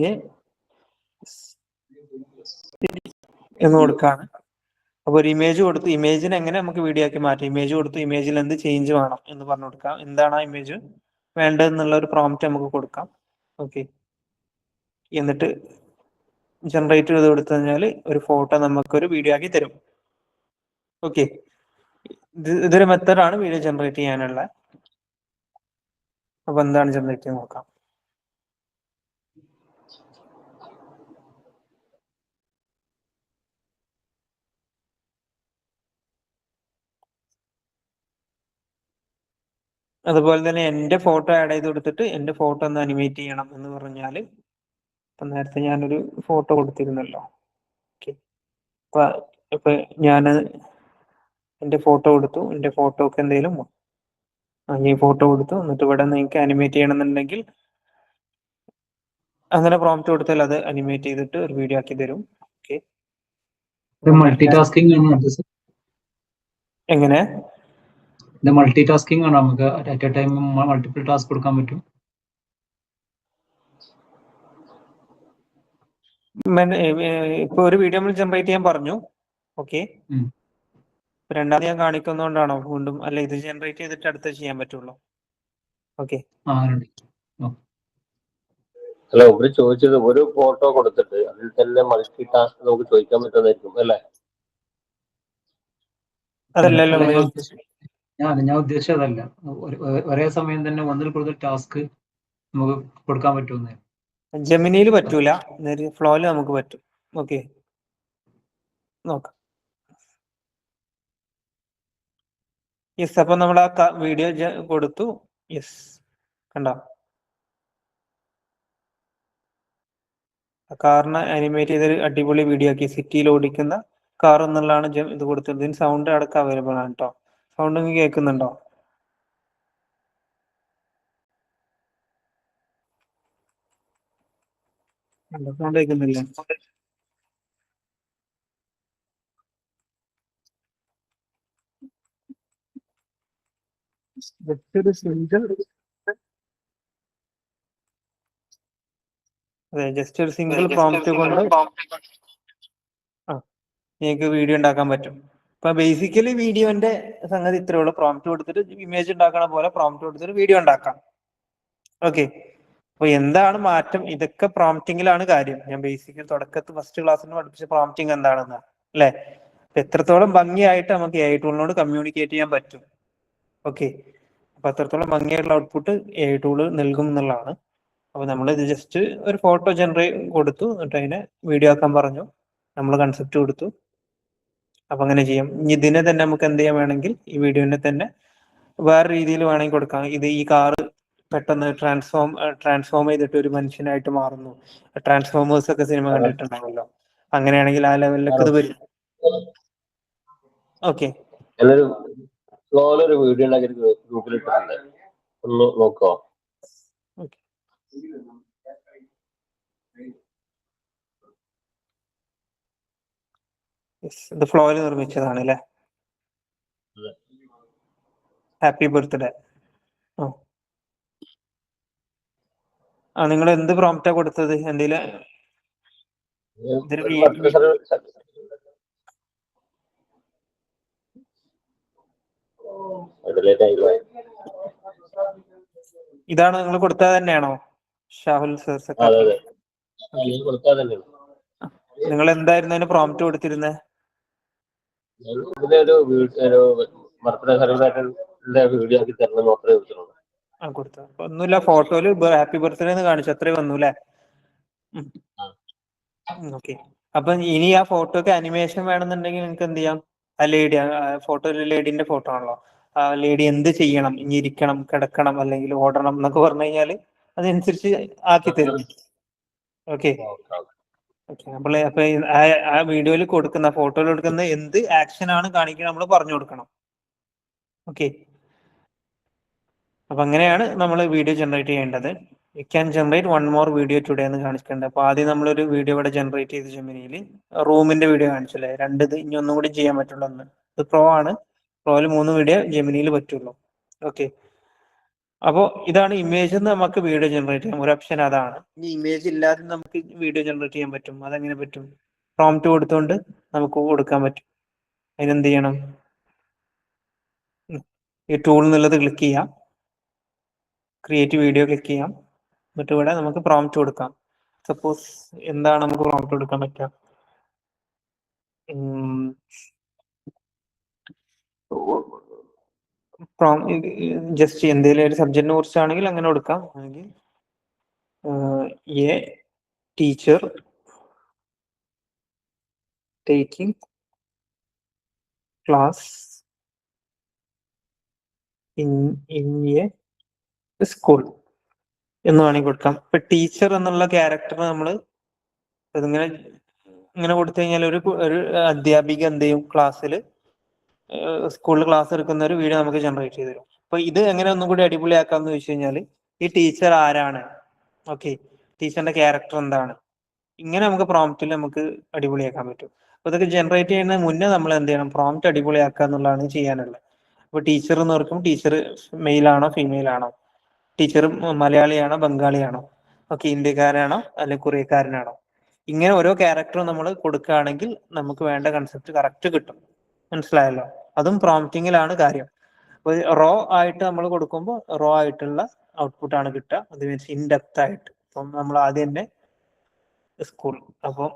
എന്ന് കൊടുക്കാണ്. അപ്പൊ ഒരു ഇമേജ് കൊടുത്തു, ഇമേജിനെ എങ്ങനെ നമുക്ക് വീഡിയോ ആക്കി മാറ്റാം, ഇമേജ് കൊടുത്തു, ഇമേജിൽ എന്ത് ചേഞ്ച് വേണം എന്ന് പറഞ്ഞു കൊടുക്കാം, എന്താണ് ആ ഇമേജ് വേണ്ടതെന്നുള്ള ഒരു പ്രോംപ്റ്റ് നമുക്ക് കൊടുക്കാം. ഓക്കെ, എന്നിട്ട് ജനറേറ്റ് ചെയ്ത് കൊടുത്തു കഴിഞ്ഞാൽ ഒരു ഫോട്ടോ നമുക്കൊരു വീഡിയോ ആക്കി തരും. ഓക്കെ, ഇതൊരു മെത്തഡാണ് വീഡിയോ ജനറേറ്റ് ചെയ്യാനുള്ള. അപ്പൊ എന്താണ് ജനറേറ്റ് ചെയ്യാൻ നോക്കാം. അതുപോലെ തന്നെ എന്റെ ഫോട്ടോ ആഡ് ചെയ്ത് കൊടുത്തിട്ട് എന്റെ ഫോട്ടോ ഒന്ന് അനിമേറ്റ് ചെയ്യണം എന്ന് പറഞ്ഞാൽ, ഇപ്പൊ നേരത്തെ ഞാനൊരു ഫോട്ടോ കൊടുത്തിരുന്നല്ലോ. ഓക്കെ, ഇപ്പൊ ഞാൻ എന്റെ ഫോട്ടോ കൊടുത്തു, എന്റെ ഫോട്ടോക്ക് എന്തെങ്കിലും ഈ ഫോട്ടോ കൊടുത്തു, എന്നിട്ട് ഇവിടെ നിങ്ങൾക്ക് അനിമേറ്റ് ചെയ്യണമെന്നുണ്ടെങ്കിൽ അങ്ങനെ പ്രോംപ്റ്റ് കൊടുത്താൽ അത് അനിമേറ്റ് ചെയ്തിട്ട് ഒരു വീഡിയോ ആക്കി തരും. ഓക്കെ, മൾട്ടി ടാസ്കിംഗ് ആണ് എങ്ങനെ ഇത് മൾട്ടി ടാസ്കിംഗ് ആണ്, നമുക്ക് at A time multiple task കൊടുക്കാൻ പറ്റും. ഇപ്പൊ ഒരു വീഡിയോ നമ്മൾ ജനറേറ്റ് ചെയ്യാൻ പറഞ്ഞു. ഓക്കെ, രണ്ടാമത് ഞാൻ കാണിക്കുന്നതുകൊണ്ടാണോ വീണ്ടും, അല്ല ഇത് ജനറേറ്റ് ചെയ്തിട്ട് അടുത്ത് ചെയ്യാൻ പറ്റുള്ളൂ. ഓക്കെ, അല്ല, ഉപരി ചോദിച്ചത് ഒരു ഫോട്ടോ കൊടുത്തിട്ട് അതിൽ തന്നെ മൾട്ടി ടാസ്ക് നമുക്ക് ചോദിക്കാൻ പറ്റുന്നതായിരിക്കും അല്ലേ? അതല്ലല്ലോ ഞാൻ ഉദ്ദേശിച്ചതല്ല, ഒരേ സമയം തന്നെ ഒന്നിൽ കൂടുതൽ ടാസ്ക് നമുക്ക് കൊടുക്കാൻ പറ്റുമെന്ന്. ജെമിനിയിൽ പറ്റൂല, ഫ്ലോയിൽ നമുക്ക് പറ്റും. ഓക്കെ, നോക്കാം. യെസ്, അപ്പൊ നമ്മൾ ആ വീഡിയോ കൊടുത്തു. യെസ്, കണ്ടോ, കാറിനെ അനിമേറ്റ് ചെയ്തൊരു അടിപൊളി വീഡിയോ ആക്കി. സിറ്റിയിൽ ഓടിക്കുന്ന കാർ എന്നുള്ളതാണ് ഇത് കൊടുത്തത്. ഇതിന് സൗണ്ട് അടക്കം അവൈലബിൾ ആണ് കേട്ടോ. സൗണ്ട് നിങ്ങൾക്ക് കേൾക്കുന്നുണ്ടോ? സൗണ്ട് കേൾക്കുന്നില്ല? അതെ, ജസ്റ്റ് ഒരു സിംഗിൾ പ്രോംപ്റ്റ് കൊണ്ട് നിങ്ങൾക്ക് വീഡിയോ ഉണ്ടാക്കാൻ പറ്റും. ഇപ്പൊ ബേസിക്കലി വീഡിയോന്റെ സംഗതി ഇത്രേ ഉള്ളൂ. പ്രോംപ്റ്റ് കൊടുത്തിട്ട് ഇമേജ് ഉണ്ടാക്കണ പോലെ പ്രോംപ്റ്റ് കൊടുത്തിട്ട് വീഡിയോ ഉണ്ടാക്കാം. ഓക്കെ, അപ്പൊ എന്താണ് മാറ്റം? ഇതൊക്കെ പ്രോംപ്റ്റിങ്ങിലാണ് കാര്യം. ഞാൻ ബേസിക്കലി തുടക്കത്തിൽ ഫസ്റ്റ് ക്ലാസ്സിൽ പഠിപ്പിച്ച പ്രോംപ്റ്റിങ് എന്താണെന്ന് അല്ലെ. എത്രത്തോളം ഭംഗിയായിട്ട് നമുക്ക് AI ടൂളിനോട് കമ്മ്യൂണിക്കേറ്റ് ചെയ്യാൻ പറ്റും. ഓക്കെ, അപ്പൊ അത്രത്തോളം ഭംഗിയായിട്ടുള്ള ഔട്ട്പുട്ട് AI ടൂള് നൽകും എന്നുള്ളതാണ്. അപ്പൊ നമ്മൾ ഇത് ജസ്റ്റ് ഒരു ഫോട്ടോ ജനറേറ്റ് കൊടുത്തു, എന്നിട്ട് അതിനെ വീഡിയോ ആക്കാൻ പറഞ്ഞു, നമ്മൾ കൺസെപ്റ്റ് കൊടുത്തു. അപ്പൊ അങ്ങനെ ചെയ്യാം. ഇനി ഇതിനെ തന്നെ നമുക്ക് എന്ത് ചെയ്യാൻ വേണമെങ്കിൽ ഈ വീഡിയോനെ തന്നെ വേറെ രീതിയിൽ വേണമെങ്കിൽ കൊടുക്കാം. ഇത് ഈ കാറ് പെട്ടെന്ന് ട്രാൻസ്ഫോം ചെയ്തിട്ട് ഒരു മനുഷ്യനായിട്ട് മാറുന്നു. ട്രാൻസ്ഫോമേഴ്സ് ഒക്കെ സിനിമ കണ്ടിട്ടുണ്ടാവുമല്ലോ. അങ്ങനെയാണെങ്കിൽ ആ ലെവലിലൊക്കെ ഇത് വരും. ഓക്കെ, എന്നൊരു ഫ്ലോയിലൊരു വീഡിയോ ഉണ്ടാക്കി ഗ്രൂപ്പിൽ ഇട്ടിട്ടുണ്ട്, ഒന്ന് നോക്കോ? ഇത് ഫ്ലോയിൽ നിർമ്മിച്ചതാണ് അല്ലേ? Happy birthday. നിങ്ങൾ എന്ത് പ്രോംപ്റ്റാ കൊടുത്തത്? എന്തെങ്കിലും ഒരു വർക്കിംഗ് സർവീസ് ലേറ്റ് ആയില്ലേ? ഇതാണ് നിങ്ങൾ കൊടുത്തത് തന്നെയാണോ ഷാഹുൽ സർ അതെ സെക്രട്ടറി? അതെ, ഞാൻ കൊടുത്താൽ തന്നെയാണ്. നിങ്ങൾ എന്തായിരുന്നു അതിന് പ്രോംപ്റ്റ് കൊടുത്തിരുന്നത്? ഇതിലൊരു ഒരു ബർത്ത്ഡേ സെലിബ്രേഷന്റെ വീഡിയോ ആക്കി തരണം മാത്രമേ കൊടുത്തിട്ടുള്ളൂ. കൊടുത്ത ഒന്നുമില്ല, ഫോട്ടോയില് ഹാപ്പി ബർത്ത്ഡേ എന്ന് കാണിച്ചു, അത്രേ വന്നു അല്ലേ? ഓക്കെ. അപ്പൊ ഇനി ആ ഫോട്ടോക്ക് അനിമേഷൻ വേണമെന്നുണ്ടെങ്കിൽ നിങ്ങൾക്ക് എന്ത് ചെയ്യാം? ആ ലേഡി, ഫോട്ടോ ഒരു ലേഡിന്റെ ഫോട്ടോ ആണല്ലോ, ആ ലേഡി എന്ത് ചെയ്യണം, ഇനി ഇരിക്കണം, കിടക്കണം, അല്ലെങ്കിൽ ഓടണം എന്നൊക്കെ പറഞ്ഞു കഴിഞ്ഞാല് അതനുസരിച്ച് ആക്കി തരും. ഓക്കെ. അപ്പൊ ആ വീഡിയോയിൽ കൊടുക്കുന്ന, ഫോട്ടോയിൽ കൊടുക്കുന്ന എന്ത് ആക്ഷൻ ആണ് കാണിക്കുന്നത് നമ്മൾ പറഞ്ഞു കൊടുക്കണം. ഓക്കെ. അപ്പൊ അങ്ങനെയാണ് നമ്മൾ വീഡിയോ ജനറേറ്റ് ചെയ്യേണ്ടത്. You can generate one more video today എന്ന് കാണിച്ചിട്ടുണ്ട്. അപ്പൊ ആദ്യം നമ്മളൊരു വീഡിയോ ഇവിടെ ജനറേറ്റ് ചെയ്ത് ജെമിനിയിൽ റൂമിന്റെ വീഡിയോ കാണിച്ചല്ലേ, രണ്ടിത് ഇനി ഒന്നും കൂടി ചെയ്യാൻ പറ്റുള്ളൂ. ഒന്ന് ഇത് പ്രോ ആണ്, പ്രോയിൽ 3 വീഡിയോ ജെമിനിയിൽ പറ്റുള്ളൂ. ഓക്കെ. അപ്പോൾ ഇതാണ് ഇമേജ് എന്ന് നമുക്ക് വീഡിയോ ജനറേറ്റ് ചെയ്യാം, ഒരു ഓപ്ഷൻ അതാണ്. ഇനി ഇമേജ് ഇല്ലാതെ നമുക്ക് വീഡിയോ ജനറേറ്റ് ചെയ്യാൻ പറ്റും. അതെങ്ങനെ പറ്റും? പ്രോംപ്റ്റ് കൊടുത്തുകൊണ്ട് നമുക്ക് കൊടുക്കാൻ പറ്റും. അതിനെന്ത് ചെയ്യണം? ഈ ടൂൾ എന്നുള്ളത് ക്ലിക്ക് ചെയ്യാം, ക്രിയേറ്റ് വീഡിയോ ക്ലിക്ക് ചെയ്യാം, എന്നിട്ട് ഇവിടെ നമുക്ക് പ്രോംപ്റ്റ് കൊടുക്കാം. സപ്പോസ് എന്താണ് നമുക്ക് പ്രോംപ്റ്റ് കൊടുക്കാൻ പറ്റുക? ജസ്റ്റ് എന്തെങ്കിലും ഒരു സബ്ജക്റ്റിനെ കുറിച്ചാണെങ്കിൽ അങ്ങനെ കൊടുക്കാം. അല്ലെങ്കിൽ A teacher taking class in A school എന്ന് വേണമെങ്കിൽ കൊടുക്കാം. ഇപ്പൊ ടീച്ചർ എന്നുള്ള ക്യാരക്ടർ നമ്മൾ ഇതിങ്ങനെ ഇങ്ങനെ കൊടുത്തു കഴിഞ്ഞാൽ ഒരു അധ്യാപിക എന്ത് ചെയ്യും, ക്ലാസ്സിൽ സ്കൂളിൽ ക്ലാസ് എടുക്കുന്ന ഒരു വീഡിയോ നമുക്ക് ജനറേറ്റ് ചെയ്ത് തരും. അപ്പൊ ഇത് എങ്ങനെ ഒന്നും കൂടി അടിപൊളിയാക്കാന്ന് ചോദിച്ചു കഴിഞ്ഞാൽ, ഈ ടീച്ചർ ആരാണ്, ഓക്കെ, ടീച്ചറിന്റെ ക്യാരക്ടർ എന്താണ്, ഇങ്ങനെ നമുക്ക് പ്രോംപ്റ്റിൽ നമുക്ക് അടിപൊളിയാക്കാൻ പറ്റും. അപ്പൊ ഇതൊക്കെ ജനറേറ്റ് ചെയ്യുന്നതിന് മുന്നേ നമ്മൾ എന്ത് ചെയ്യണം? പ്രോംപ്റ്റ് അടിപൊളിയാക്കുക എന്നുള്ളതാണ് ചെയ്യാനുള്ളത്. അപ്പൊ ടീച്ചർ എന്ന് ഓർക്കും, ടീച്ചർ മെയിൽ ആണോ ഫീമെയിൽ ആണോ, ടീച്ചർ മലയാളിയാണോ ബംഗാളിയാണോ, ഓക്കെ, ഇന്ത്യക്കാരാണോ അല്ലെങ്കിൽ കൊറിയക്കാരനാണോ, ഇങ്ങനെ ഓരോ ക്യാരക്ടറും നമ്മൾ കൊടുക്കുകയാണെങ്കിൽ നമുക്ക് വേണ്ട കൺസെപ്റ്റ് കറക്റ്റ് കിട്ടും. മനസ്സിലായല്ലോ? അതും പ്രോംപ്റ്റിങ്ങിലാണ് കാര്യം. അപ്പൊ റോ ആയിട്ട് നമ്മൾ കൊടുക്കുമ്പോൾ റോ ആയിട്ടുള്ള ഔട്ട്പുട്ട് ആണ് കിട്ടുക. അത് മീൻസ് ഇൻ ഡെപ്ത് ആയിട്ട്. അപ്പം നമ്മൾ ആദ്യം തന്നെ സ്കൂൾ, അപ്പോൾ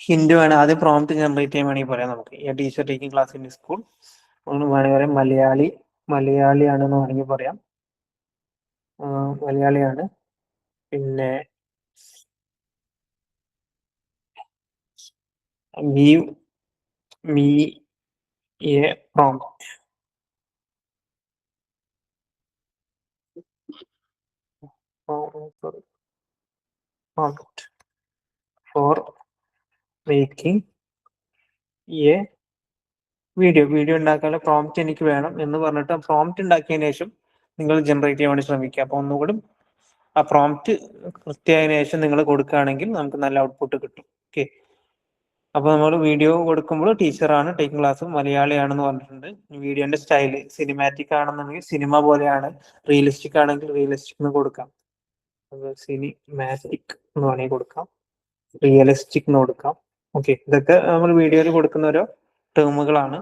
ഹിന്റ് വേണം ആദ്യം പ്രോംപ്റ്റ് ജനറേറ്റ് ചെയ്യാൻ വേണമെങ്കിൽ പറയാം നമുക്ക്. ഈ teacher taking class in school വേണമെങ്കിൽ പറയാം, മലയാളിയാണെന്ന് വേണമെങ്കിൽ പറയാം, മലയാളിയാണ്. പിന്നെ give me a prompt for making a video ഉണ്ടാക്കാനുള്ള പ്രോംപ്റ്റ് എനിക്ക് വേണം എന്ന് പറഞ്ഞിട്ട് പ്രോംപ്റ്റ് ഉണ്ടാക്കിയതിനു ശേഷം നിങ്ങൾ ജനറേറ്റ് ചെയ്യാൻ വേണ്ടി ശ്രമിക്കുക. അപ്പൊ ഒന്നുകൂടി ആ പ്രോംപ്റ്റ് കൃത്യമായതിനു ശേഷം നിങ്ങൾ കൊടുക്കുകയാണെങ്കിൽ നമുക്ക് നല്ല ഔട്ട്പുട്ട് കിട്ടും. ഓക്കെ. അപ്പൊ നമ്മൾ വീഡിയോ കൊടുക്കുമ്പോൾ ടീച്ചറാണ് ടേക്കിംഗ് ക്ലാസ്, മലയാളിയാണെന്ന് പറഞ്ഞിട്ടുണ്ട്. വീഡിയോന്റെ സ്റ്റൈല് സിനിമാറ്റിക് ആണെന്നുണ്ടെങ്കിൽ സിനിമ പോലെയാണ്, റിയലിസ്റ്റിക് ആണെങ്കിൽ റിയലിസ്റ്റിക് എന്ന് കൊടുക്കാം, സിനിമാറ്റിക് എന്ന് വേണമെങ്കിൽ കൊടുക്കാം, റിയലിസ്റ്റിക് എന്ന് കൊടുക്കാം. ഓക്കെ. ഇതൊക്കെ നമ്മൾ വീഡിയോയിൽ കൊടുക്കുന്ന ഓരോ ടേമുകളാണ്.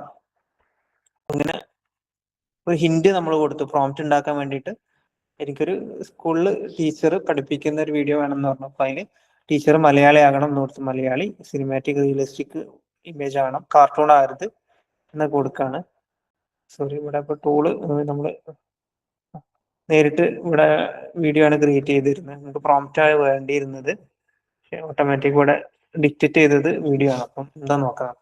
അങ്ങനെ ഒരു ഹിന്റ് നമ്മൾ കൊടുത്തു പ്രോംപ്റ്റ് ഉണ്ടാക്കാൻ വേണ്ടിയിട്ട്. എനിക്കൊരു സ്കൂളിൽ ടീച്ചർ പഠിപ്പിക്കുന്ന ഒരു വീഡിയോ വേണമെന്ന് പറഞ്ഞു. അപ്പൊ അതിന് ടീച്ചർ മലയാളി ആകണം എന്ന് കൊടുത്തു, മലയാളി, സിനിമാറ്റിക് റിയലിസ്റ്റിക് ഇമേജ് ആകണം, കാർട്ടൂൺ ആകരുത് എന്ന് കൊടുക്കാണ്. സോറി, ഇവിടെ ഇപ്പൊ ടൂള് നമ്മൾ നേരിട്ട് ഇവിടെ വീഡിയോ ആണ് ക്രിയേറ്റ് ചെയ്തിരുന്നത്. നമുക്ക് പ്രോംപ്റ്റ് ആണ് വേണ്ടിയിരുന്നത്, പക്ഷെ ഓട്ടോമാറ്റിക് ഇവിടെ ഡിക്റ്റേറ്റ് ചെയ്തത് വീഡിയോ ആണ്. അപ്പം എന്താ നോക്കാം.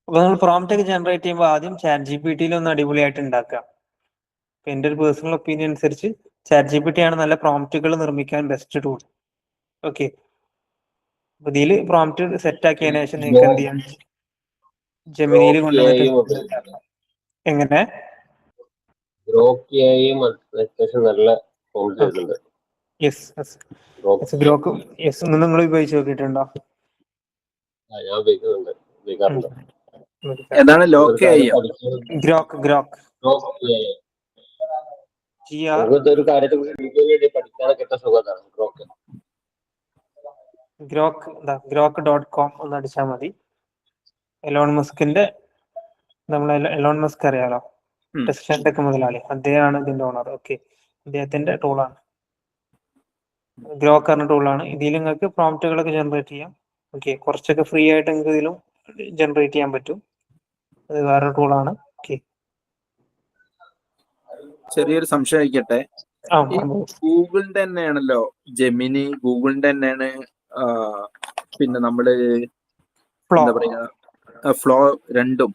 അപ്പൊ നമ്മൾ പ്രോംപ്റ്റ് ഒക്കെ ജനറേറ്റ് ചെയ്യുമ്പോൾ ആദ്യം ChatGPT ഒന്ന് അടിപൊളിയായിട്ട് ഉണ്ടാക്കുക. എന്റെ ഒരു പേഴ്സണൽ ഒപ്പീനിയൻ അനുസരിച്ച് ChatGPT ആണ് നല്ല പ്രോംപ്റ്റുകൾ നിർമ്മിക്കാൻ ബെസ്റ്റ് ടൂൾ. ഓക്കെ. ഇതിൽ പ്രോംപ്റ്റ് സെറ്റ് ആക്കിയതിനു ശേഷം നിങ്ങൾക്ക് എന്ത് ചെയ്യാം, ജെമിനിയിൽ കൊണ്ടുവന്നിട്ട് എങ്ങനെ നല്ല prompt തരുന്നുണ്ട്. ഗ്രോക്ക് നിങ്ങൾ ഉപയോഗിച്ച് നോക്കിയിട്ടുണ്ടോ? ഞാൻ ഉപയോഗിക്കാറുണ്ട്. ഏതാണ് ഒരു ലോക്ക് കാര്യം ചെയ്യാം? പഠിക്കുന്നത് ഗ്രോക്ക് ഗ്രോക്ക് GR നമുക്ക് ഒരു കാര്യത്തെ കുറിച്ച് ഡീറ്റെയിൽ ആയിട്ട് പഠിക്കാനൊക്കെ ഏറ്റവും സുഖമാണ് ഗ്രോക്ക്. ഗ്രോക്ക്.com ഒന്ന് അടിച്ചാൽ മതി. എലോൺ മസ്കിന്റെ എലോൺ മസ്ക് അറിയാലോ, ഉം. ടെസ്ല ടെക് മുതലാളി, അദ്ദേഹമാണ് ഇതിന്റെ ഓണർ. ഓക്കെ, അദ്ദേഹത്തിന്റെ ടൂളാണ് ഗ്രോക്ക് എന്ന ടൂളാണ്. ഇതിൽ നിങ്ങൾക്ക് പ്രോംപ്റ്റുകളൊക്കെ ജനറേറ്റ് ചെയ്യാം. ഓക്കെ, കുറച്ചൊക്കെ ഫ്രീ ആയിട്ട് നിങ്ങൾക്ക് ഇതിലും ജനറേറ്റ് ചെയ്യാൻ പറ്റും. അത് വേറെ ടൂളാണ്. ഓക്കെ, ചെറിയൊരു സംശയം ചോദിക്കട്ടെ. ആ ഈ ഗൂഗിളിന്റെ തന്നെയാണല്ലോ ജെമിനി, ഗൂഗിളിന്റെ തന്നെയാണ് പിന്നെ നമ്മള് ഫ്ലോ. എന്താ പറയാ ഫ്ലോ രണ്ടും.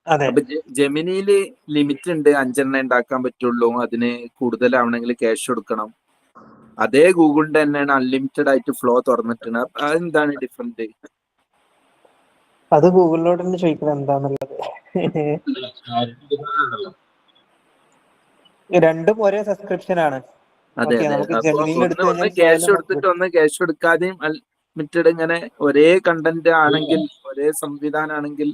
അതെ, അപ്പൊ ജെമിനിയില് ലിമിറ്റ് ഉണ്ട്, 5 ഉണ്ടാക്കാൻ പറ്റുള്ളൂ, അതിന് കൂടുതലാവണമെങ്കിൽ ക്യാഷ് കൊടുക്കണം. അതേ ഗൂഗിളിന്റെ തന്നെയാണ് അൺലിമിറ്റഡ് ആയിട്ട് ഫ്ലോ തുറന്നിട്ടുണ്ട്. അതെന്താണ് ഡിഫറെന്റ്? അത് ഗൂഗിളിനോട് തന്നെ ചോദിക്കണം എന്താന്നുള്ളത്. രണ്ടും ഒരേ സബ്സ്ക്രിപ്ഷൻ ആണ്. അതെ ഓക്കെ, അതെ. നമുക്ക് അപ്പൊ ജെമിനിയിൽ എടുത്തു ഒന്ന് കഴിഞ്ഞാൽ ക്യാഷ് കൊടുത്തിട്ട് ഒന്ന് ക്യാഷ് കൊടുക്കാതെയും അൺലിമിറ്റഡ്, ഇങ്ങനെ ഒരേ കണ്ടന്റ് ആണെങ്കിൽ, ഒരേ സംവിധാനം ആണെങ്കിൽ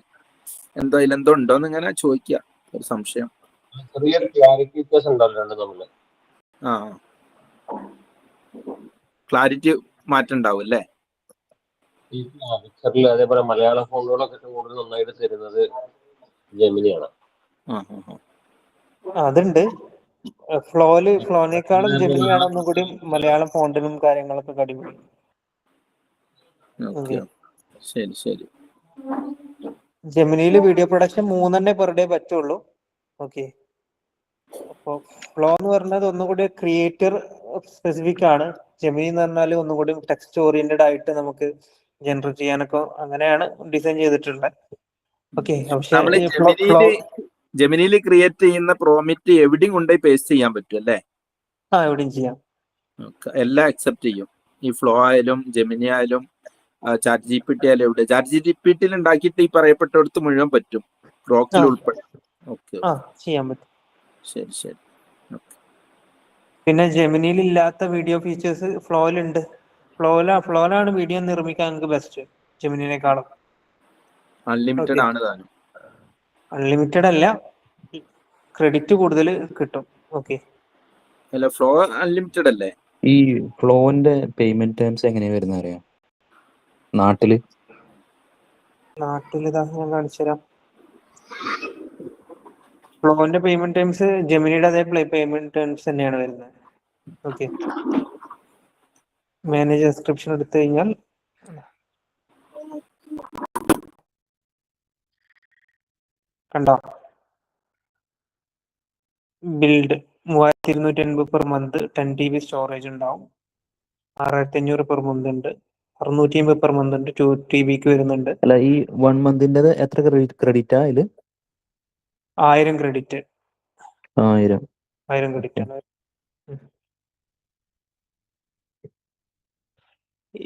എന്തോ ഇതിലെന്തോ ഉണ്ടോന്ന് ഇങ്ങനെ ചോദിക്കുക, ഒരു സംശയം. ചെറിയൊരു ക്ലാരിറ്റി വ്യത്യാസം ഉണ്ടല്ലോ രണ്ടും തമ്മില്. ആ, ക്ലാരിറ്റി മാറ്റം ഉണ്ടാവും അല്ലേ? ഈ പിക്ചറിൽ അതേപോലെ മലയാള ഫോണുകളൊക്കെ കൂടുതൽ നന്നായിട്ട് തരുന്നത് ജെമിനിയാണ്. അതുണ്ട്. ഫ്ലോനേക്കാളും ജെമിനിയാണ് ഒന്നും കൂടി മലയാളം ഫോണ്ടിനും കാര്യങ്ങളൊക്കെ അടിപൊളി. ഓക്കെ, ശരി ശരി. ജെമിനിയിൽ വീഡിയോ പ്രൊഡക്ഷൻ 3 പെർ ഡേ പറ്റുള്ളൂ. ഓക്കെ, അപ്പൊ ഫ്ലോ എന്ന് പറഞ്ഞത് ഒന്നുകൂടി ക്രിയേറ്റർ സ്പെസിഫിക് ആണ്. ജെമിനി എന്ന് പറഞ്ഞാൽ ഒന്നുകൂടി ടെക്സ്റ്റ് ഓറിയന്റഡ് ആയിട്ട് നമുക്ക് ജനറേറ്റ് ചെയ്യാനൊക്കെ അങ്ങനെയാണ് ഡിസൈൻ ചെയ്തിട്ടുള്ളത്. ഓക്കെ, പക്ഷേ നമ്മള് ജെമിനിയില് ക്രിയേറ്റ് ചെയ്യുന്ന പ്രോമിറ്റ് എവിടെയും കൊണ്ടുപോയി പേസ്റ്റ് ചെയ്യാൻ പറ്റും അല്ലേ? എവിടെയും ചെയ്യാം. എല്ലാം അക്സെപ്റ്റ് ചെയ്യും. ഈ ഫ്ലോ ആയാലും ജെമിനി ആയാലും ചാറ്റ് GPT ആയാലും എവിടെ. ചാറ്റ് GPT ഉണ്ടാക്കിയിട്ട് ഈ പറയപ്പെട്ടടുത്ത് മുഴുവൻ പറ്റും, ഗ്രോക്കിൽ ഉൾപ്പെടെ. ഓക്കെ, ചെയ്യാൻ പറ്റും. ശരി ശരി. പിന്നെ ജെമിനിയിൽ ഇല്ലാത്ത വീഡിയോ ഫീച്ചേഴ്സ് ഫ്ലോയിലുണ്ട്. ഫ്ലോയിലാണ് വീഡിയോ നിർമ്മിക്കാൻ നിങ്ങൾക്ക് ബെസ്റ്റ് ജെമിനിനേക്കാളും. അൺലിമിറ്റഡ് ആണ് താനും. അൺലിമിറ്റഡ് അല്ല, ക്രെഡിറ്റ് കൂടുതൽ കിട്ടും. ഓക്കെ, അല്ല, ഫ്ലോ അൺലിമിറ്റഡ് അല്ലേ? ഈ ഫ്ലോന്റെ പേയ്മെന്റ് ടേംസ് എങ്ങനെയാ വരുന്നത് അറിയാം? നാട്ടില് ഇതാ ഞാൻ കാണിച്ചുതരാം. ഫ്ലോന്റെ പേയ്മെന്റ് ടേംസ് ജെമിനിയുടെ അതേ പേയ്മെന്റ് ടേംസ് തന്നെയാണ് വരുന്നത്. ഓക്കെ, മാനേജ് സബ്സ്ക്രിപ്ഷൻ എടുത്തു കഴിഞ്ഞാൽ കണ്ടോ, build 3250 per month, 10 GB storage ഉണ്ടാവും. 6500 പെർ മന്ത് ഉണ്ട്, 650 പെർ മന്ത് ഉണ്ട്, 2 TBക്ക് വരുന്നുണ്ട്. അല്ല, ഈ 1 മന്തിന്റെ എത്ര ക്രെഡിറ്റാ ഇതില്? 1000 ക്രെഡിറ്റ്. 1000 ക്രെഡിറ്റ് ആണ്.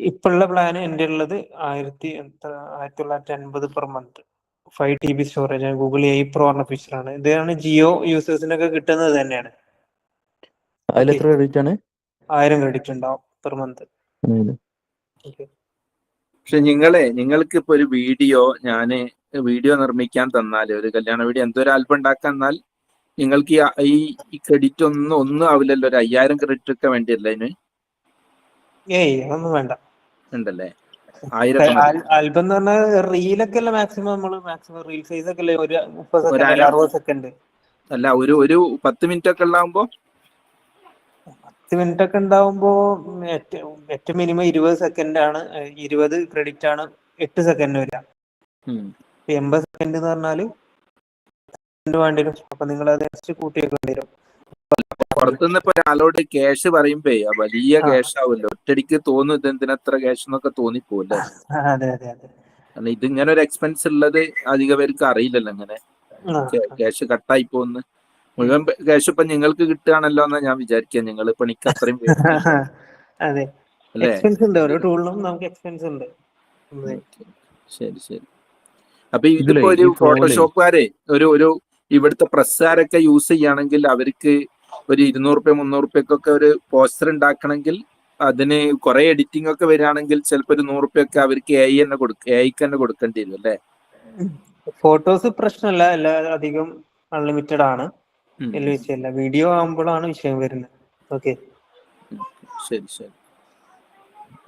ഇപ്പോഴുള്ള പ്ലാന് എൻ്റെ ഉള്ളത് 1950 പെർ മന്ത്, 5 TB സ്റ്റോറേജ് ആണ്. ഗൂഗിൾ AI Pro പറഞ്ഞ ഫീച്ചറാണ്. ഇതാണ് ജിയോ യൂസേഴ്സിനൊക്കെ കിട്ടുന്നത് തന്നെയാണ്. അതിൽ എത്ര ക്രെഡിറ്റ് ആണ്? 1000 ക്രെഡിറ്റ് ഉണ്ടാവും പെർ മന്ത്. പക്ഷെ നിങ്ങൾക്ക് ഇപ്പൊ ഒരു വീഡിയോ നിർമ്മിക്കാൻ തന്നാല്, ഒരു കല്യാണ വീഡിയോ എന്തൊരു ആൽബം ഉണ്ടാക്കാൻ തന്നാൽ നിങ്ങൾക്ക് ഈ ക്രെഡിറ്റ് ഒന്നും ആവില്ലല്ലോ. ഒരു 5000 ക്രെഡിറ്റ് ഒക്കെ വേണ്ടിയല്ലേ അതിന്? അതൊന്നും വേണ്ട. ഉണ്ടല്ലേ? 1000 മതി. ആൽബം എന്ന് പറഞ്ഞാൽ റീലൊക്കെ അല്ലേ മാക്സിമം റീൽ സൈസ് ഒക്കെ അല്ലേ, ഒരു 30 സെക്കൻഡ് 60 സെക്കൻഡ് അല്ല, ഒരു 10 മിനിറ്റ് ഒക്കെ ഉള്ളാകുമ്പോ 10 മിനിറ്റ് ഒക്കെ ഉണ്ടാവുമ്പോ ഏറ്റവും മിനിമം 20 സെക്കൻഡ് ആണ്. 20 ക്രെഡിറ്റ് ആണ് 8 സെക്കൻഡ് വരിക. 80 സെക്കൻഡ് എന്ന് പറഞ്ഞാല് വേണ്ടി വരും. അപ്പൊ നിങ്ങൾ അത് കൂട്ടി വെക്കേണ്ടി വരും. പുറത്തുനിന്ന് ഇപ്പൊ ഒരാളോട് ക്യാഷ് പറയുമ്പോ വലിയ ക്യാഷ് ആവുമല്ലോ. ഒറ്റടിക്ക് തോന്നും ഇതെന്തിനത്ര ക്യാഷ് എന്നൊക്കെ തോന്നിപ്പോല്ലേ? അതെ അതെ അതെ. കാരണം ഇതിങ്ങനെ ഒരു എക്സ്പെൻസ് ഉള്ളത് അധിക പേർക്ക് അറിയില്ലല്ലോ. ഇങ്ങനെ ക്യാഷ് കട്ടായി പോകുന്നു. മുഴുവൻ ക്യാഷ് ഇപ്പൊ നിങ്ങൾക്ക് കിട്ടുകയാണല്ലോ എന്നാ ഞാൻ വിചാരിക്കുക. നിങ്ങൾ പണിക്ക് അത്രയും അതെ, എക്സ്പെൻസ് ഉണ്ട്. ഓരോ ടൂളിനും നമുക്ക് എക്സ്പെൻസ് ഉണ്ട്. ശരി ശരി. അപ്പൊ ഇതിപ്പോ ഒരു ഫോട്ടോഷോപ്പുകാരെ ഒരു ഇവിടുത്തെ പ്രസ്സുകാരൊക്കെ യൂസ് ചെയ്യുകയാണെങ്കിൽ അവർക്ക് ഒരു 200 300 ഒരു പോസ്റ്റർ ഉണ്ടാക്കണമെങ്കിൽ അതിന് കുറെ എഡിറ്റിംഗ് ഒക്കെ വരികയാണെങ്കിൽ ചിലപ്പോൾ ഒരു 100 അവർക്ക് AI തന്നെ കൊടുക്കേണ്ടി വരും അല്ലേ? ഫോട്ടോസ് പ്രശ്നമല്ല, എല്ലാ അധികം അൺലിമിറ്റഡ് ആണ്, വലിയ വിഷയമല്ല. വീഡിയോ ആകുമ്പോഴാണ് വിഷയം വരുന്നത്. ഓക്കെ, ശരി ശരി.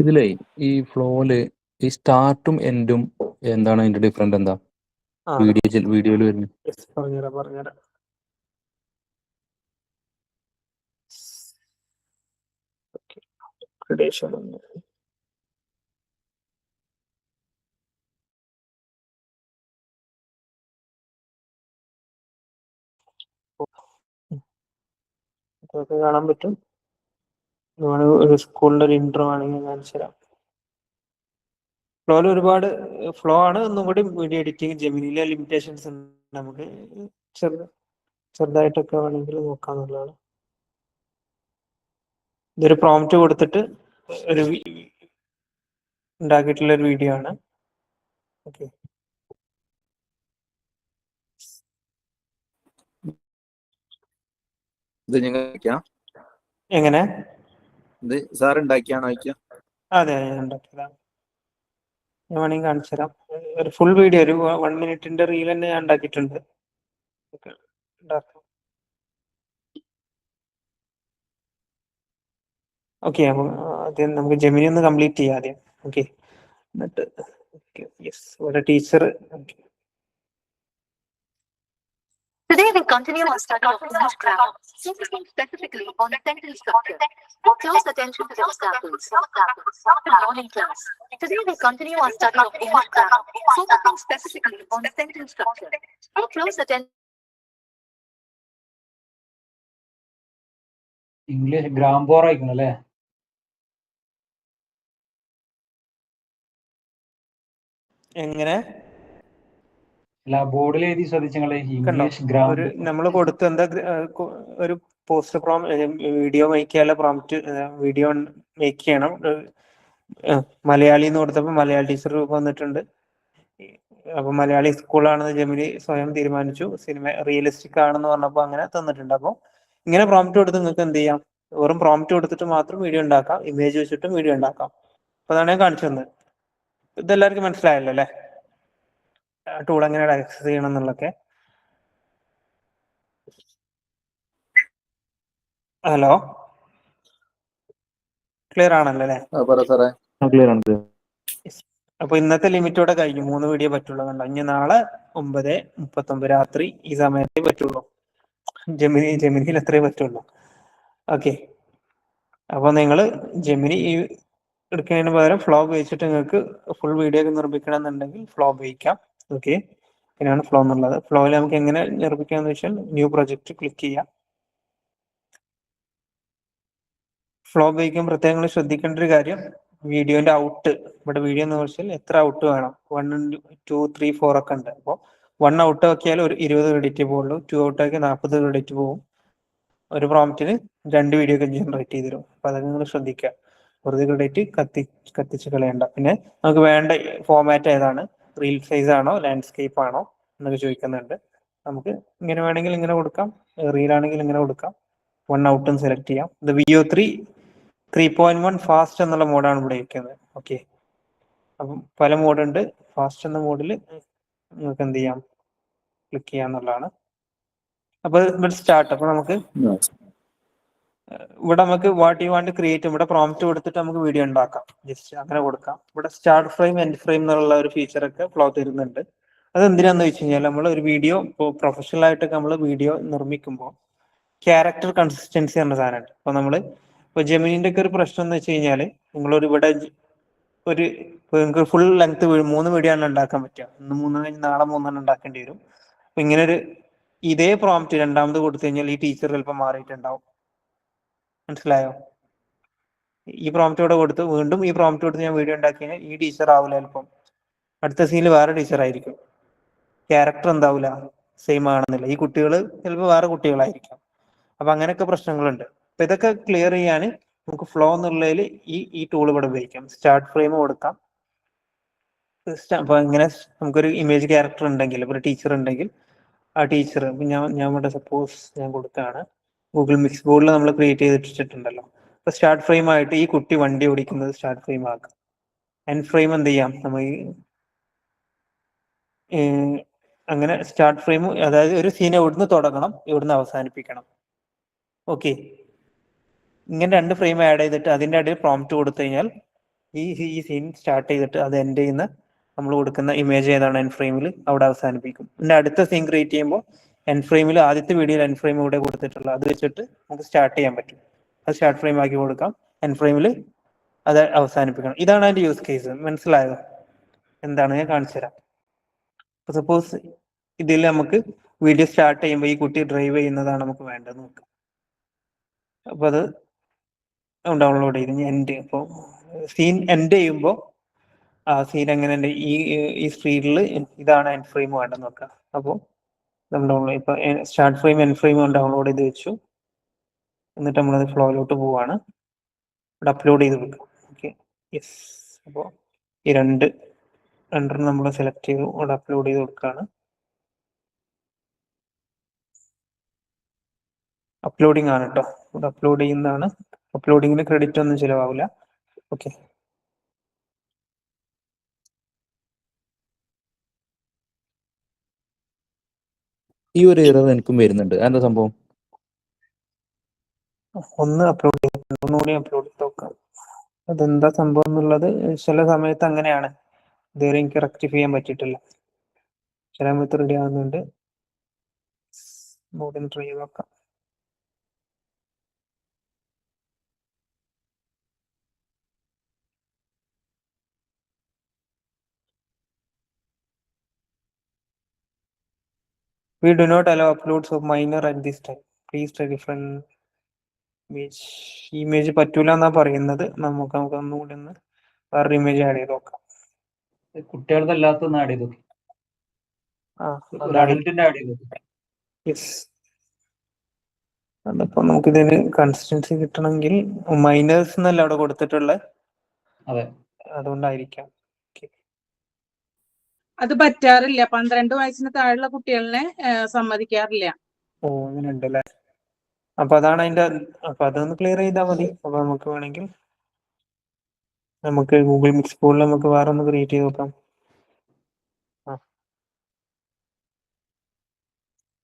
ഇതിലേ ഈ ഫ്ലോയില് ഈ സ്റ്റാർട്ടും എൻഡും എന്താണ് അതിന്റെ ഡിഫറൻറ്റ്? എന്താ വീഡിയോയിൽ വരുന്നത്? പറഞ്ഞുതരാം. ഇതൊക്കെ കാണാൻ പറ്റും. ഒരു സ്കൂളിന്റെ ഒരു ഇൻട്രോ ആണെങ്കിൽ കാണിച്ചു തരാം. ഫ്ലോയിൽ ഒരുപാട് ഫ്ലോ ആണ്. ഒന്നും കൂടി വീഡിയോ എഡിറ്റിംഗ് ജെമിനിയിലെ ലിമിറ്റേഷൻസ് ഉണ്ട്. നമുക്ക് ചെറുതായിട്ടൊക്കെ വേണമെങ്കിൽ നോക്കാന്നുള്ളതാണ്. ഇതൊരു പ്രോംപ്റ്റ് കൊടുത്തിട്ട് ഒരു ഉണ്ടാക്കിയിട്ടുള്ള ഒരു വീഡിയോ ആണ്. ഓക്കെ, ഇത് നിങ്ങൾ എങ്ങനെ? ഇത് സാർ ഉണ്ടാക്കിയാണോ അയക്കുക? അതെ, ഞാൻ ഉണ്ടാക്കിയതാണ്. ഞാൻ വേണമെങ്കിൽ കാണിച്ചു തരാം. ഒരു ഫുൾ വീഡിയോ, ഒരു 1 മിനിറ്റിന്റെ റീൽ തന്നെ ഞാൻ ഉണ്ടാക്കിയിട്ടുണ്ട്. ഓക്കെ, അപ്പം ആദ്യം നമുക്ക് ജെമിനി ഒന്ന് കംപ്ലീറ്റ് ചെയ്യാം ആദ്യം. ഓക്കെ, എന്നിട്ട് യെസ്, ഇവിടെ teacher. Today we continue our study of image graph, focusing specifically on the sentence structure. Pay close attention to the examples. Good morning, class. Today we continue our study of image graph, focusing specifically on the sentence structure. Pay close attention. English grammar ആയിക്കണം അല്ലേ? എങ്ങനെ? അല്ല, ബോർഡിൽ എഴുതി ശ്രദ്ധിച്ചങ്ങളെ കണ്ടോ, English grammar. നമ്മൾ കൊടുത്തു എന്താ, ഒരു പോസ്റ്റ് വീഡിയോ മേക്ക് ചെയ്യാനുള്ള പ്രോംപ്റ്റ്, വീഡിയോ മേക്ക് ചെയ്യണം. മലയാളി എന്ന് കൊടുത്തപ്പോൾ മലയാളി ടീച്ചർ വന്നിട്ടുണ്ട്. അപ്പൊ മലയാളി സ്കൂളാണെന്ന് ജെമിനി സ്വയം തീരുമാനിച്ചു. സിനിമ റിയലിസ്റ്റിക് ആണെന്ന് പറഞ്ഞപ്പോൾ അങ്ങനെ തന്നിട്ടുണ്ട്. അപ്പോൾ ഇങ്ങനെ പ്രോംപ്റ്റ് കൊടുത്ത് നിങ്ങൾക്ക് എന്ത് ചെയ്യാം? വെറും പ്രോംപ്റ്റ് കൊടുത്തിട്ട് മാത്രം വീഡിയോ ഉണ്ടാക്കാം, ഇമേജ് വെച്ചിട്ടും വീഡിയോ ഉണ്ടാക്കാം. അപ്പൊ അതാണ് ഞാൻ കാണിച്ചു തന്നത്. ഇതെല്ലാവർക്കും മനസ്സിലായല്ലോ അല്ലെ? ടൂൾ എങ്ങനെ ആക്സസ് ചെയ്യണം എന്നുള്ളതൊക്കെ. ഹലോ, ക്ലിയർ ആണല്ലോ അല്ലെ? ക്ലിയർ ആണ്. അപ്പൊ ഇന്നത്തെ ലിമിറ്റോടെ കഴിഞ്ഞു. 3 വീഡിയോ പറ്റുള്ളൂ. കണ്ടോ, ഇനി നാളെ 9:39 രാത്രി ഈ സമയത്തേ പറ്റുള്ളൂ. ജെമിനിയിൽ അത്രേ പറ്റുള്ളൂ. ഓക്കെ, അപ്പൊ നിങ്ങൾ ജെമിനി എടുക്കുന്നതിന് പകരം ഫ്ലോ ഉപയോഗിച്ചിട്ട് നിങ്ങൾക്ക് ഫുൾ വീഡിയോ ഒക്കെ നിർമ്മിക്കണം എന്നുണ്ടെങ്കിൽ ഫ്ലോ ഉപയോഗിക്കാം. ഓക്കെ, ഇങ്ങനെയാണ് ഫ്ലോ എന്നുള്ളത്. ഫ്ലോയിൽ നമുക്ക് എങ്ങനെ നിർമ്മിക്കാന്ന് വെച്ചാൽ ന്യൂ പ്രൊജക്ട് ക്ലിക്ക് ചെയ്യാം. ഫ്ലോ ഉപയോഗിക്കാൻ പ്രത്യേകം ശ്രദ്ധിക്കേണ്ട ഒരു കാര്യം, വീഡിയോന്റെ ഔട്ട്, ഇവിടെ വീഡിയോ എന്ന് വെച്ചാൽ എത്ര ഔട്ട് വേണം, 1, 2, 3, 4 ഒക്കെ ഉണ്ട്. അപ്പോൾ 1 ഔട്ട് ആക്കിയാൽ ഒരു 20 ക്രെഡിറ്റ് പോകുള്ളൂ, 2 ഔട്ട് ആക്കിയാൽ 40 ക്രെഡിറ്റ് പോകും. ഒരു പ്രോംപ്റ്റിന് 2 വീഡിയോ ഒക്കെ ജനറേറ്റ് ചെയ്ത് തരും. അപ്പൊ അതൊക്കെ നിങ്ങൾ ശ്രദ്ധിക്കുക. വെറുതെ ക്രെഡിറ്റ് കത്തിച്ച് കളയണ്ട. പിന്നെ നമുക്ക് വേണ്ട ഫോമാറ്റ് ഏതാണ്, റീൽ സൈസ് ആണോ ലാൻഡ്സ്കേപ്പ് ആണോ എന്നൊക്കെ ചോദിക്കുന്നുണ്ട്. നമുക്ക് ഇങ്ങനെ വേണമെങ്കിൽ ഇങ്ങനെ കൊടുക്കാം, റീൽ ആണെങ്കിൽ ഇങ്ങനെ കൊടുക്കാം. 1 ഔട്ടും സെലക്ട് ചെയ്യാം. ഇത് VO3 3.1 ഫാസ്റ്റ് എന്നുള്ള മോഡാണ് ഇവിടെ ഇരിക്കുന്നത്. ഓക്കെ, അപ്പം പല മോഡുണ്ട്. ഫാസ്റ്റ് എന്ന മോഡിൽ നിങ്ങൾക്ക് എന്ത് ചെയ്യാം, ക്ലിക്ക് ചെയ്യാന്നുള്ളതാണ്. അപ്പൊ ഇവിടെ സ്റ്റാർട്ട്. അപ്പൊ നമുക്ക് ഇവിടെ നമുക്ക് വാട്ട് യു വാണ്ട് ക്രിയേറ്റ്, ഇവിടെ പ്രോംപ്റ്റ് കൊടുത്തിട്ട് നമുക്ക് വീഡിയോ ഉണ്ടാക്കാം. ജസ്റ്റ് അങ്ങനെ കൊടുക്കാം. ഇവിടെ സ്റ്റാർട്ട് ഫ്രെയിം എൻഡ് ഫ്രെയിം എന്നുള്ള ഒരു ഫീച്ചർ ഒക്കെ ഫ്ലോ തരുന്നുണ്ട്. അത് എന്തിനാന്ന് വെച്ച് കഴിഞ്ഞാൽ നമ്മൾ ഒരു വീഡിയോ ഇപ്പോൾ പ്രൊഫഷണൽ ആയിട്ടൊക്കെ നമ്മൾ വീഡിയോ നിർമ്മിക്കുമ്പോൾ ക്യാരക്ടർ കൺസിസ്റ്റൻസി എന്ന സാധനമുണ്ട്. അപ്പൊ നമ്മള് ഇപ്പൊ ജെമിനിന്റെ ഒക്കെ ഒരു പ്രശ്നം എന്ന് വെച്ച് കഴിഞ്ഞാൽ നിങ്ങളൊരു ഇവിടെ ഒരു നിങ്ങൾക്ക് ഫുൾ ലെങ്ത് 3 വീഡിയോ ആണ് ഉണ്ടാക്കാൻ പറ്റുക. ഇന്ന് 3 കഴിഞ്ഞ് നാളെ 3 ഉണ്ടാക്കേണ്ടി വരും. അപ്പൊ ഇങ്ങനെ ഒരു ഇതേ പ്രോംപ്റ്റ് രണ്ടാമത് കൊടുത്തു കഴിഞ്ഞാൽ ഈ ടീച്ചർ ചിലപ്പോൾ മാറിയിട്ടുണ്ടാവും. മനസ്സിലായോ? ഈ പ്രോംപ്റ്റ് ഇവിടെ കൊടുത്ത് വീണ്ടും ഈ പ്രോംപ്റ്റ് കൊടുത്ത് ഞാൻ വീഡിയോ ഉണ്ടാക്കി കഴിഞ്ഞാൽ ഈ ടീച്ചർ ആവില്ല, ചിലപ്പം അടുത്ത സീനിൽ വേറെ ടീച്ചർ ആയിരിക്കും. ക്യാരക്ടർ എന്താവില്ല, സെയിം ആണെന്നില്ല. ഈ കുട്ടികൾ ചിലപ്പോൾ വേറെ കുട്ടികളായിരിക്കും. അപ്പൊ അങ്ങനെയൊക്കെ പ്രശ്നങ്ങളുണ്ട്. അപ്പൊ ഇതൊക്കെ ക്ലിയർ ചെയ്യാൻ നമുക്ക് ഫ്ലോ എന്നുള്ളതിൽ ഈ ടൂൾ ഇവിടെ ഉപയോഗിക്കാം. സ്റ്റാർട്ട് ഫ്രെയിം കൊടുക്കാം. അപ്പൊ ഇങ്ങനെ നമുക്കൊരു ഇമേജ് ക്യാരക്ടർ ഉണ്ടെങ്കിൽ, ഒരു ടീച്ചർ ഉണ്ടെങ്കിൽ ആ ടീച്ചർ ഞാൻ ഇവിടെ സപ്പോസ് ഞാൻ കൊടുത്താണ് ഗൂഗിൾ മിക്സ് ബോർഡിൽ നമ്മൾ ക്രിയേറ്റ് ചെയ്തിട്ടുണ്ടല്ലോ. അപ്പൊ സ്റ്റാർട്ട് ഫ്രെയിം ആയിട്ട് ഈ കുട്ടി വണ്ടി ഓടിക്കുന്നത് സ്റ്റാർട്ട് ഫ്രെയിം ആക്കാം. എൻഡ് ഫ്രെയിം എന്ത് ചെയ്യാം, നമ്മൾ അങ്ങനെ സ്റ്റാർട്ട് ഫ്രെയിം, അതായത് ഒരു സീൻ എവിടുന്ന് തുടങ്ങണം, എവിടുന്ന് അവസാനിപ്പിക്കണം. ഓക്കെ, ഇങ്ങനെ 2 ഫ്രെയിം ആഡ് ചെയ്തിട്ട് അതിൻ്റെ ഇടയിൽ പ്രോംപ്റ്റ് കൊടുത്തു കഴിഞ്ഞാൽ ഈ സീൻ സ്റ്റാർട്ട് ചെയ്തിട്ട് അത് എൻഡ് ചെയ്യുന്ന നമ്മൾ കൊടുക്കുന്ന ഇമേജ് ഏതാണ് എൻ ഫ്രെയിമിൽ അവിടെ അവസാനിപ്പിക്കും. പിന്നെ അടുത്ത സീൻ ക്രിയേറ്റ് ചെയ്യുമ്പോൾ എൻ ഫ്രെയിമിൽ ആദ്യത്തെ വീഡിയോയിൽ എൻ ഫ്രെയിം ഇവിടെ കൊടുത്തിട്ടുള്ള അത് വെച്ചിട്ട് നമുക്ക് സ്റ്റാർട്ട് ചെയ്യാൻ പറ്റും. അത് സ്റ്റാർട്ട് ഫ്രെയിം ആക്കി കൊടുക്കാം, എൻ ഫ്രെയിമിൽ അത് അവസാനിപ്പിക്കണം. ഇതാണ് അതിന്റെ യൂസ് കേസ്. മനസ്സിലായോ? എന്താണ് ഞാൻ കാണിച്ചു തരാം. സപ്പോസ് ഇതിൽ നമുക്ക് വീഡിയോ സ്റ്റാർട്ട് ചെയ്യുമ്പോൾ ഈ കുട്ടി ഡ്രൈവ് ചെയ്യുന്നതാണ് നമുക്ക് വേണ്ടത് നോക്കാം. അപ്പൊ അത് ഡൗൺലോഡ് ചെയ്ത് എൻഡ്. അപ്പോൾ സീൻ എൻഡ് ചെയ്യുമ്പോൾ ആ സീൻ എങ്ങനെ ഈ സ്ക്രീനിൽ ഇതാണ് എൻ ഫ്രെയിം വേണ്ടെന്ന് നോക്കാം. അപ്പോൾ നമ്മൾ ഡൗൺലോഡ് ഇപ്പൊ start frame N frame download ചെയ്ത് വെച്ചു. എന്നിട്ട് നമ്മളത് ഫ്ലോയിലോട്ട് പോവാണ്. ഇവിടെ അപ്ലോഡ് ചെയ്ത് വെക്കാം. Okay, yes. അപ്പോൾ ഈ രണ്ടെണ്ണം നമ്മൾ സെലക്ട് ചെയ്തു, ഇവിടെ അപ്ലോഡ് ചെയ്ത് കൊടുക്കുകയാണ്. അപ്ലോഡിംഗ് ആണ് കേട്ടോ, ഇവിടെ അപ്ലോഡ് ചെയ്യുന്നതാണ്. അപ്ലോഡിങ്ങിന് ക്രെഡിറ്റ് ഒന്നും ചിലവാവില്ല. ഓക്കെ, ഈ ഒരു എറർ എനിക്കും വരുന്നുണ്ട്. എന്താ സംഭവം? ഒന്ന് അപ്ലോഡ് ചെയ്തിട്ടുണ്ട്, ഒന്നുകൂടി അപ്ലോഡ് ചെയ്ത് നോക്കാം. അതെന്താ സംഭവം എന്നുള്ളത് ചില സമയത്ത് അങ്ങനെയാണ്. ഇതുവരെ എനിക്ക് റെക്ടിഫൈ ചെയ്യാൻ പറ്റിയിട്ടില്ല. ചില സമയത്ത് റെഡി ആവുന്നുണ്ട്. ഒന്നുകൂടി ട്രൈ ചെയ്ത് നോക്കാം. We do not allow uploads of minor at this time. Please try different image. Image പറ്റൂല എന്നാ പറയുന്നത്. നമുക്ക് ഒന്നുകൂടി ഒന്ന് വേറൊരു ഇമേജ് ആഡ് ചെയ്ത് നോക്കാം. കുട്ടികളുടെ ആഡ് ചെയ്തു. അഡൽറ്റിന്റെ ആഡ് ചെയ്തു. യെസ്. അതപ്പോ നമുക്കിതിന് കൺസിസ്റ്റൻസി കിട്ടണമെങ്കിൽ മൈനേഴ്സ് എന്നല്ല അവിടെ കൊടുത്തിട്ടുള്ളത്. അതെ, അതുകൊണ്ടായിരിക്കാം. അത് പറ്റാറില്ല. 12 വയസ്സിന് താഴെയുള്ള കുട്ടികളെ സമ്മതിക്കാറില്ല. ഓ, അങ്ങനെ ഉണ്ടല്ലേ. അപ്പൊ അതാണ് അതിന്റെ. അപ്പൊ അതൊന്ന് ക്ലിയർ ചെയ്താൽ മതി. അപ്പൊ നമുക്ക് വേണമെങ്കിൽ നമുക്ക് ഗൂഗിൾ മിക്സ് പോളിൽ നമുക്ക് വേറെ ഒന്ന് ക്രിയേറ്റ് ചെയ്ത് നോക്കാം.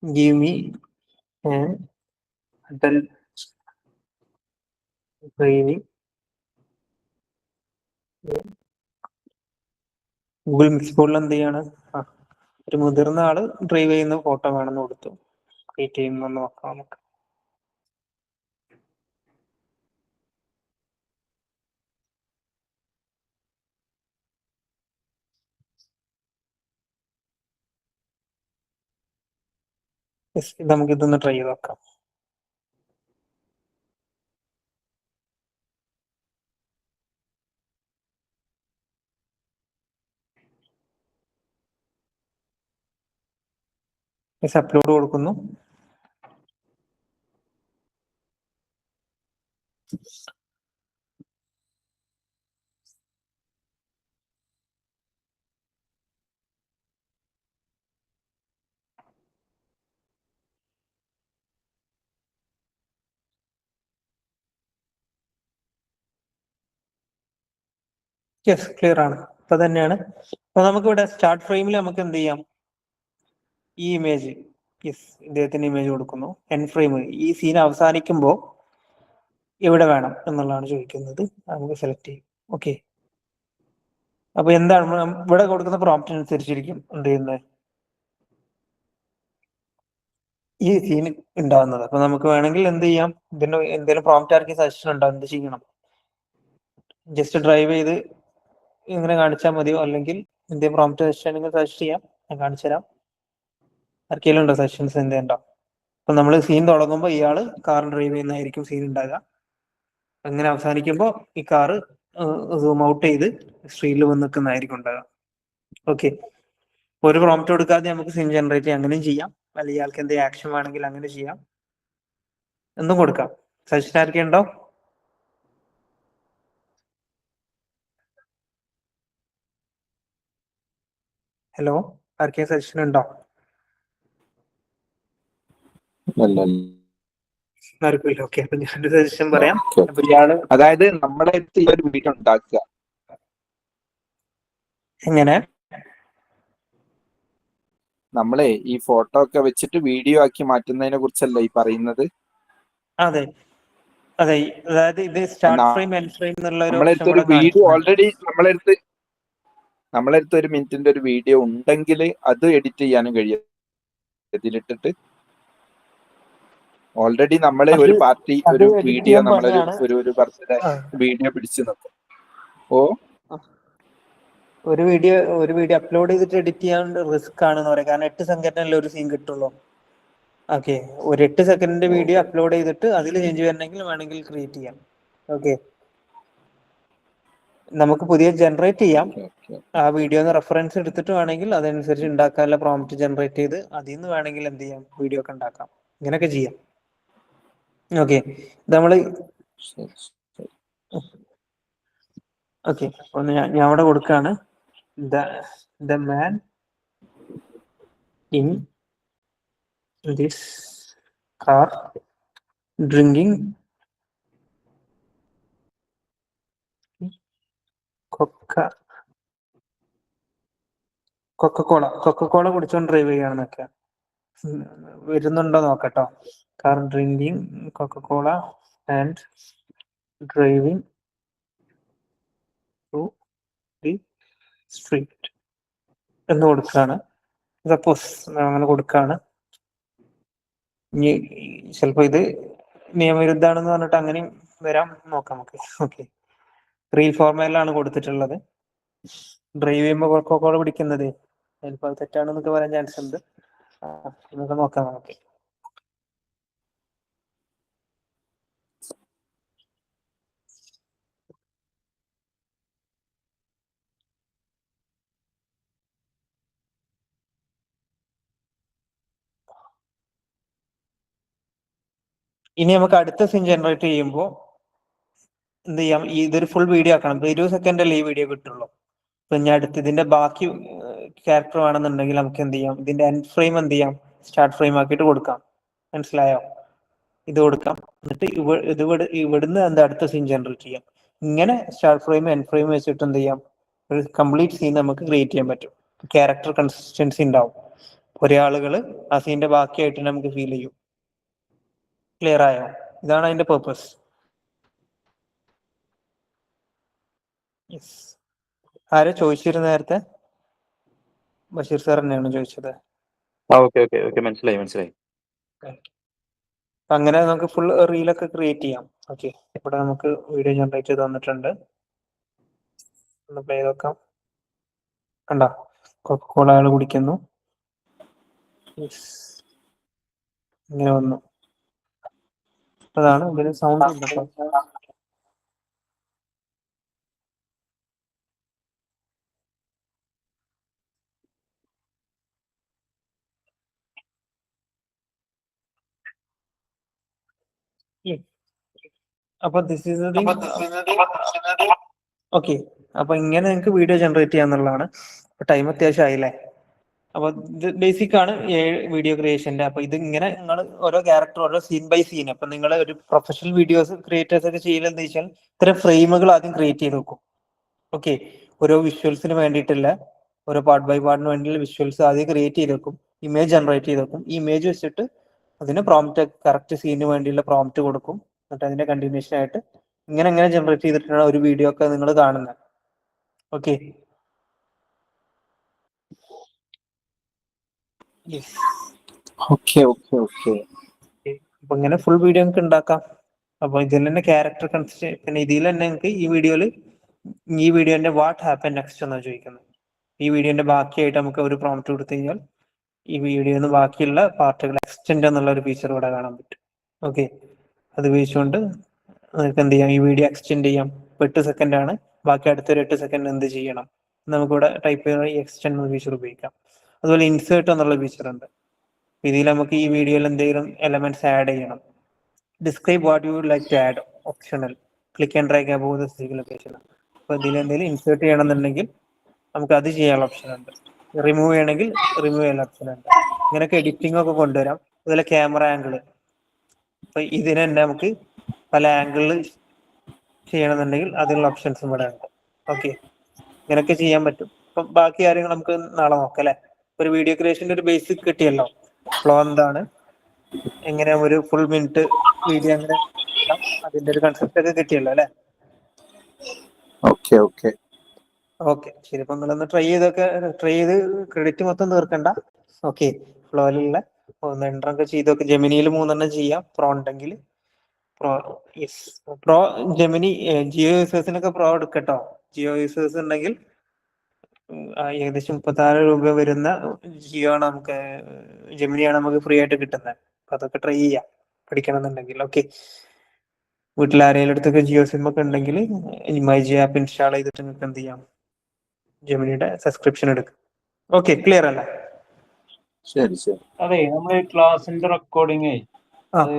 Give me an adult driving. Google mix പോളിൽ എന്ത് ചെയ്യാണ്, ഒരു മുതിർന്ന ആള് ഡ്രൈവ് ചെയ്യുന്ന ഫോട്ടോ വേണമെന്ന് കൊടുത്തു. ക്രിയേറ്റ് ചെയ്യുന്നെന്ന് നോക്കാം നമുക്ക്. നമുക്ക് ഇതൊന്ന് ട്രൈ ചെയ്ത് നോക്കാം. അപ്ലോഡ് കൊടുക്കുന്നു. യെസ്, ക്ലിയർ ആണ്. ഇപ്പൊ തന്നെയാണ്. അപ്പൊ നമുക്ക് ഇവിടെ സ്റ്റാർട്ട് ഫ്രെയിമിൽ നമുക്ക് എന്ത് ചെയ്യാം, ഈ ഇമേജ്, യെസ്, ഇദ്ദേഹത്തിന്റെ ഇമേജ് കൊടുക്കുന്നു. എൻ ഫ്രെയിം ഈ സീൻ അവസാനിക്കുമ്പോൾ എവിടെ വേണം എന്നുള്ളതാണ് ചോദിക്കുന്നത്. നമുക്ക് സെലക്ട് ചെയ്യും. ഓക്കെ, അപ്പൊ എന്താണ് ഇവിടെ കൊടുക്കുന്ന പ്രോംപ്റ്റ് അനുസരിച്ചിരിക്കും എന്ത് ചെയ്യുന്നത് ഈ സീൻ ഉണ്ടാവുന്നത്. അപ്പൊ നമുക്ക് വേണമെങ്കിൽ എന്ത് ചെയ്യാം, ഇതിന് എന്തെങ്കിലും പ്രോംപ്റ്റ് ആർക്കി സജഷൻ ഉണ്ടോ, എന്ത് ചെയ്യണം? ജസ്റ്റ് ഡ്രൈവ് ചെയ്ത് ഇങ്ങനെ കാണിച്ചാൽ മതിയോ, അല്ലെങ്കിൽ എന്തെങ്കിലും പ്രോംപ്റ്റ് സജഷൻ ഉണ്ടെങ്കിൽ സജസ്റ്റ് ചെയ്യാം. ഞാൻ കാണിച്ചു തരാം. ആർക്കെങ്കിലും ഉണ്ടോ സജഷൻസ്? എന്തുണ്ടോ? അപ്പൊ നമ്മൾ സീൻ തുടങ്ങുമ്പോൾ ഇയാള് കാർ ഡ്രൈവ് ചെയ്യുന്നതായിരിക്കും സീൻ ഉണ്ടാകുക. അങ്ങനെ അവസാനിക്കുമ്പോൾ ഈ കാറ് സൂം ഔട്ട് ചെയ്ത് സ്ക്രീനിൽ വന്ന് നിൽക്കുന്നതായിരിക്കും ഉണ്ടാകുക. ഓക്കെ, ഒരു പ്രോംപ്റ്റ് കൊടുക്കാതെ നമുക്ക് സീൻ ജനറേറ്റ് ചെയ്യാം. അങ്ങനെയും ചെയ്യാം. അല്ലെങ്കിൽ ഇയാൾക്ക് എന്തെങ്കിലും ആക്ഷൻ വേണമെങ്കിൽ അങ്ങനെ ചെയ്യാം. എന്തും കൊടുക്കാം. സജഷൻ ആർക്കുണ്ടോ? ഹലോ, ആർക്കെങ്കിലും സജഷൻ ഉണ്ടോ? ആർക്കില്ല. ഓക്കെ, അപ്പൊ ഞാൻ സജഷൻ പറയാം. അപ്പൊ ഇയാള് അതായത് നമ്മുടെ അടുത്ത് ഈ ഒരു വീഡിയോ ഉണ്ടാക്കുക. എങ്ങനെ? നമ്മളെ ഈ ഫോട്ടോ ഒക്കെ വെച്ചിട്ട് വീഡിയോ ആക്കി മാറ്റുന്നതിനെ കുറിച്ചല്ല ഈ പറയുന്നത്. അതെ അതെ, അതായത് ഇത് സ്റ്റാർട്ട് ഫ്രെയിം എൻഡ് ഫ്രെയിം എന്നുള്ള ഒരു ഓപ്ഷൻ നമ്മളടുത്ത് ഒരു ഇവിടെ വീഡിയോ കാണിക്കുന്നുണ്ട്. ഓൾറെഡി നമ്മളടുത്ത് 1 മിനിറ്റിന്റെ ഒരു വീഡിയോ ഉണ്ടെങ്കിൽ അത് എഡിറ്റ് ചെയ്യാനും കഴിയും ഇതിലിട്ടിട്ട്. ഓൾറെഡി നമ്മളെ അത് ഒരു പാർട്ടി അത് ഒരു എഡിറ്റ് വീഡിയോ ചെയ്യാൻ നമ്മളൊരു പണിയാണ്. ഒരു ബർത്ത്ഡേ ആ, വീഡിയോ പിടിച്ചു നോക്കും. ഓ ഒരു വീഡിയോ അപ്ലോഡ് ചെയ്തിട്ട് എഡിറ്റ് ചെയ്യാൻ റിസ്ക് ആണെന്ന് പറയാം. കാരണം 8 സെക്കൻഡല്ലേ ഒരു സീൻ കിട്ടുള്ളൂ. ഓക്കെ, ഒരു 8 സെക്കൻഡിന്റെ വീഡിയോ അപ്ലോഡ് ചെയ്തിട്ട് അതിൽ ചേഞ്ച് വരണമെങ്കിൽ വേണമെങ്കിൽ ക്രിയേറ്റ് ചെയ്യാം. ഓക്കെ, നമുക്ക് പുതിയ ജനറേറ്റ് ചെയ്യാം. ആ വീഡിയോന്ന് റെഫറൻസ് എടുത്തിട്ട് വേണമെങ്കിൽ അതനുസരിച്ച് ഉണ്ടാക്കാനുള്ള പ്രോംപ്റ്റ് ജനറേറ്റ് ചെയ്ത് അതിൽ നിന്ന് വേണമെങ്കിൽ എന്ത് ചെയ്യാം, വീഡിയോ ഒക്കെ ഉണ്ടാക്കാം. ഇങ്ങനെയൊക്കെ ചെയ്യാം. ഓക്കെ, നമ്മള് ഓക്കെ ഒന്ന് ഞാൻ അവിടെ കൊടുക്കാണ്. The man in this car drinking Coca Cola കുടിച്ചോണ്ട് ഡ്രൈവ് ചെയ്യാണെന്നൊക്കെ വരുന്നുണ്ടോ നോക്കട്ടോ. Car drinking Coca Cola and driving to the street എന്ന് കൊടുക്കാണ്. സപ്പോസ് അങ്ങനെ കൊടുക്കാണ്. ഇനി ചിലപ്പോ ഇത് നിയമവിരുദ്ധാണെന്ന് പറഞ്ഞിട്ട് അങ്ങനെയും വരാം, നോക്കാം നമുക്ക്. ഓക്കെ, റീൽ ഫോർമാറ്റിലാണ് കൊടുത്തിട്ടുള്ളത്. ഡ്രൈവ് ചെയ്യുമ്പോൾ കൊക്കക്കോള പിടിക്കുന്നത് ചിലപ്പോൾ അത് തെറ്റാണെന്നൊക്കെ പറയാൻ ചാൻസ് ഉണ്ട്. നമുക്ക് നോക്കാം. നമുക്ക് ഇനി നമുക്ക് അടുത്ത സീൻ ജനറേറ്റ് ചെയ്യുമ്പോൾ എന്ത് ചെയ്യാം, ഇതൊരു ഫുൾ വീഡിയോ ആക്കണം. 20 സെക്കൻഡല്ലേ ഈ വീഡിയോ കിട്ടുള്ളൂ. അപ്പൊ ഇനി അടുത്ത് ഇതിന്റെ ബാക്കി ക്യാരക്ടർ വേണമെന്നുണ്ടെങ്കിൽ നമുക്ക് എന്ത് ചെയ്യാം, ഇതിന്റെ എൻഡ് ഫ്രെയിം എന്ത് ചെയ്യാം, സ്റ്റാർട്ട് ഫ്രെയിം ആക്കിയിട്ട് കൊടുക്കാം. മനസ്സിലായോ? ഇത് കൊടുക്കാം. എന്നിട്ട് ഇവിടുന്ന് എന്താ അടുത്ത സീൻ ജനറേറ്റ് ചെയ്യാം. ഇങ്ങനെ സ്റ്റാർട്ട് ഫ്രെയിം എൻഡ് ഫ്രെയിം വെച്ചിട്ട് എന്ത് ചെയ്യാം, ഒരു കംപ്ലീറ്റ് സീൻ നമുക്ക് ക്രിയേറ്റ് ചെയ്യാൻ പറ്റും. ക്യാരക്ടർ കൺസിസ്റ്റൻസി ഉണ്ടാവും. ഒരേ ആളുകള് ആ സീന്റെ ബാക്കിയായിട്ട് നമുക്ക് ഫീൽ ചെയ്യും. ക്ലിയർ ആയോ? ഇതാണ് അതിന്റെ പേർപ്പസ്. യെസ്, ആരെ ചോദിച്ചിരുന്നു നേരത്തെ? ബഷീർ സാർ തന്നെയാണ് ചോദിച്ചത്. ഓക്കെ മനസ്സിലായി. അങ്ങനെ നമുക്ക് ഫുൾ റീലൊക്കെ ക്രിയേറ്റ് ചെയ്യാം. ഓക്കെ, ഇവിടെ നമുക്ക് വീഡിയോ ജനറേറ്റ് ചെയ്ത് തന്നിട്ടുണ്ട്. ഒന്ന് പ്ലേ നോക്കാം. കണ്ടോ, കൊക്കക്കോള ആള് കുടിക്കുന്നു. ഇങ്ങനെ വന്നു. അതാണ് ഇതിന് സൗണ്ട് ഉണ്ടല്ലോ. അപ്പൊ ദിസ് ഈസ് ഓക്കെ. അപ്പൊ ഇങ്ങനെ നിങ്ങൾക്ക് വീഡിയോ ജനറേറ്റ് ചെയ്യാന്നുള്ളതാണ്. ടൈം അത്യാവശ്യം ആയില്ലേ? അപ്പൊ ഇത് ബേസിക് ആണ് വീഡിയോ ക്രിയേഷന്റെ. അപ്പൊ ഇത് ഇങ്ങനെ നിങ്ങൾ ഓരോ ക്യാരക്ടർ ഓരോ സീൻ ബൈ സീൻ, അപ്പൊ നിങ്ങൾ ഒരു പ്രൊഫഷണൽ വീഡിയോസ് ക്രിയേറ്റേഴ്സ് ഒക്കെ ചെയ്യലെന്ന് വെച്ചാൽ ഇത്തരം ഫ്രെയിമുകൾ ആദ്യം ക്രിയേറ്റ് ചെയ്ത് വെക്കും. ഓക്കെ, ഓരോ വിഷ്വൽസിന് വേണ്ടിയിട്ടില്ല, ഓരോ പാർട്ട് ബൈ പാർട്ടിന് വേണ്ടിയുള്ള വിഷ്വൽസ് ആദ്യം ക്രിയേറ്റ് ചെയ്ത് വെക്കും. ഇമേജ് ജനറേറ്റ് ചെയ്ത് വെക്കും. ഈ ഇമേജ് വെച്ചിട്ട് അതിന് പ്രോംപ്റ്റ് കറക്റ്റ് സീനിന് വേണ്ടിയുള്ള പ്രോംപ്റ്റ് കൊടുക്കും. എന്നിട്ട് അതിന്റെ കണ്ടിന്യൂഷൻ ആയിട്ട് ഇങ്ങനെ ജനറേറ്റ് ചെയ്തിട്ടാണ് ഒരു വീഡിയോ ഒക്കെ നിങ്ങൾ കാണുന്നത്. ഓക്കെ, അപ്പൊ ഇങ്ങനെ ഫുൾ വീഡിയോ നമുക്ക് ഉണ്ടാക്കാം. അപ്പൊ ഇതിൽ തന്നെ ക്യാരക്ടർ പിന്നെ ഇതിൽ തന്നെ നിങ്ങൾക്ക് ഈ വീഡിയോന്റെ വാട്ട് ഹാപ്പൻ നെക്സ്റ്റ് എന്നാണ് ചോദിക്കുന്നത്. ഈ വീഡിയോന്റെ ബാക്കിയായിട്ട് നമുക്ക് ഒരു പ്രോംപ്റ്റ് കൊടുത്തു കഴിഞ്ഞാൽ ഈ വീഡിയോന്ന് ബാക്കിയുള്ള പാർട്ടുകൾ എക്സ്റ്റെൻഡ് എന്നുള്ള ഒരു ഫീച്ചർ ഇവിടെ കാണാൻ പറ്റും. ഓക്കെ, അത് ഉപയോഗിച്ചുകൊണ്ട് നിങ്ങൾക്ക് എന്ത് ചെയ്യാം, ഈ വീഡിയോ എക്സ്റ്റെൻഡ് ചെയ്യാം. 8 സെക്കൻഡ് ആണ്, ബാക്കി അടുത്തൊരു 8 സെക്കൻഡ് എന്ത് ചെയ്യണം, നമുക്കിവിടെ ടൈപ്പ് ചെയ്യുന്ന ഈ എക്സ്റ്റെൻഡ് എന്ന ഫീച്ചർ ഉപയോഗിക്കാം. അതുപോലെ ഇൻസേർട്ട് എന്നുള്ള ഫീച്ചർ ഉണ്ട്. ഇതിൽ നമുക്ക് ഈ വീഡിയോയിൽ എന്തെങ്കിലും എലമെന്റ്സ് ആഡ് ചെയ്യണം. Describe what you would like to add, optional, click and drag above the stick location. അപ്പൊ ഇതിൽ എന്തെങ്കിലും ഇൻസേർട്ട് ചെയ്യണമെന്നുണ്ടെങ്കിൽ നമുക്ക് അത് ചെയ്യാനുള്ള ഓപ്ഷൻ ഉണ്ട്. റിമൂവ് ചെയ്യണമെങ്കിൽ റിമൂവ് ചെയ്യാനുള്ള ഓപ്ഷൻ ഉണ്ട്. ഇങ്ങനെയൊക്കെ എഡിറ്റിംഗ് ഒക്കെ കൊണ്ടുവരാം. അതുപോലെ ക്യാമറ ആംഗിള്, അപ്പൊ ഇതിന് തന്നെ നമുക്ക് പല ആംഗിളിൽ ചെയ്യണമെന്നുണ്ടെങ്കിൽ അതിനുള്ള ഓപ്ഷൻസും ഇവിടെ ഉണ്ട്. ഓക്കെ, ഇങ്ങനെയൊക്കെ ചെയ്യാൻ പറ്റും. അപ്പൊ ബാക്കി കാര്യങ്ങൾ നമുക്ക് നാളെ നോക്കാം അല്ലെ? ഒരു വീഡിയോ ക്രിയേഷന്റെ ഒരു ബേസിക് കിട്ടിയല്ലോ. ഫ്ലോ എന്താണ്, എങ്ങനെ ഒരു ഫുൾ മിനിറ്റ് വീഡിയോ എങ്ങനെ അതിന്റെ ഒരു കൺസെപ്റ്റ് ഒക്കെ കിട്ടിയല്ലോ അല്ലെ? ഓക്കെ ഓക്കെ ഓക്കെ ശരി. അപ്പൊ നിങ്ങളൊന്ന് ട്രൈ ചെയ്ത് ക്രെഡിറ്റ് മൊത്തം തീർക്കണ്ട. ഓക്കെ, ഫ്ലോയിലുള്ള 1-2 ചെയ്തൊക്കെ. ജെമിനിയിൽ 3 ചെയ്യാം. പ്രോ ഉണ്ടെങ്കിൽ പ്രോ ജെമിനി ജിയോ യൂസേഴ്സിനൊക്കെ പ്രോ എടുക്കട്ടോ. ജിയോ യൂസേഴ്സ് ഉണ്ടെങ്കിൽ ഏകദേശം 36 രൂപ വരുന്ന ജിയോ ആണ് നമുക്ക്, ജെമിനിയാണ് നമുക്ക് ഫ്രീ ആയിട്ട് കിട്ടുന്നത്. അപ്പൊ അതൊക്കെ ട്രൈ ചെയ്യാം പഠിക്കണം എന്നുണ്ടെങ്കിൽ. ഓക്കെ, വീട്ടിൽ ആരെങ്കിലും അടുത്തൊക്കെ ജിയോ സിം ഒക്കെ ഉണ്ടെങ്കിൽ മൈ ജിയോ ആപ്പ് ഇൻസ്റ്റാൾ ചെയ്തിട്ട് നിങ്ങൾക്ക് എന്ത് ചെയ്യാം, ജെമിനിയുടെ സബ്സ്ക്രിപ്ഷൻ എടുക്കും. ഓക്കെ, ക്ലിയർ അല്ലേ? ശരി ശരി. അതെ, നമ്മള് ക്ലാസിന്റെ റെക്കോർഡിങ് ആ, അത്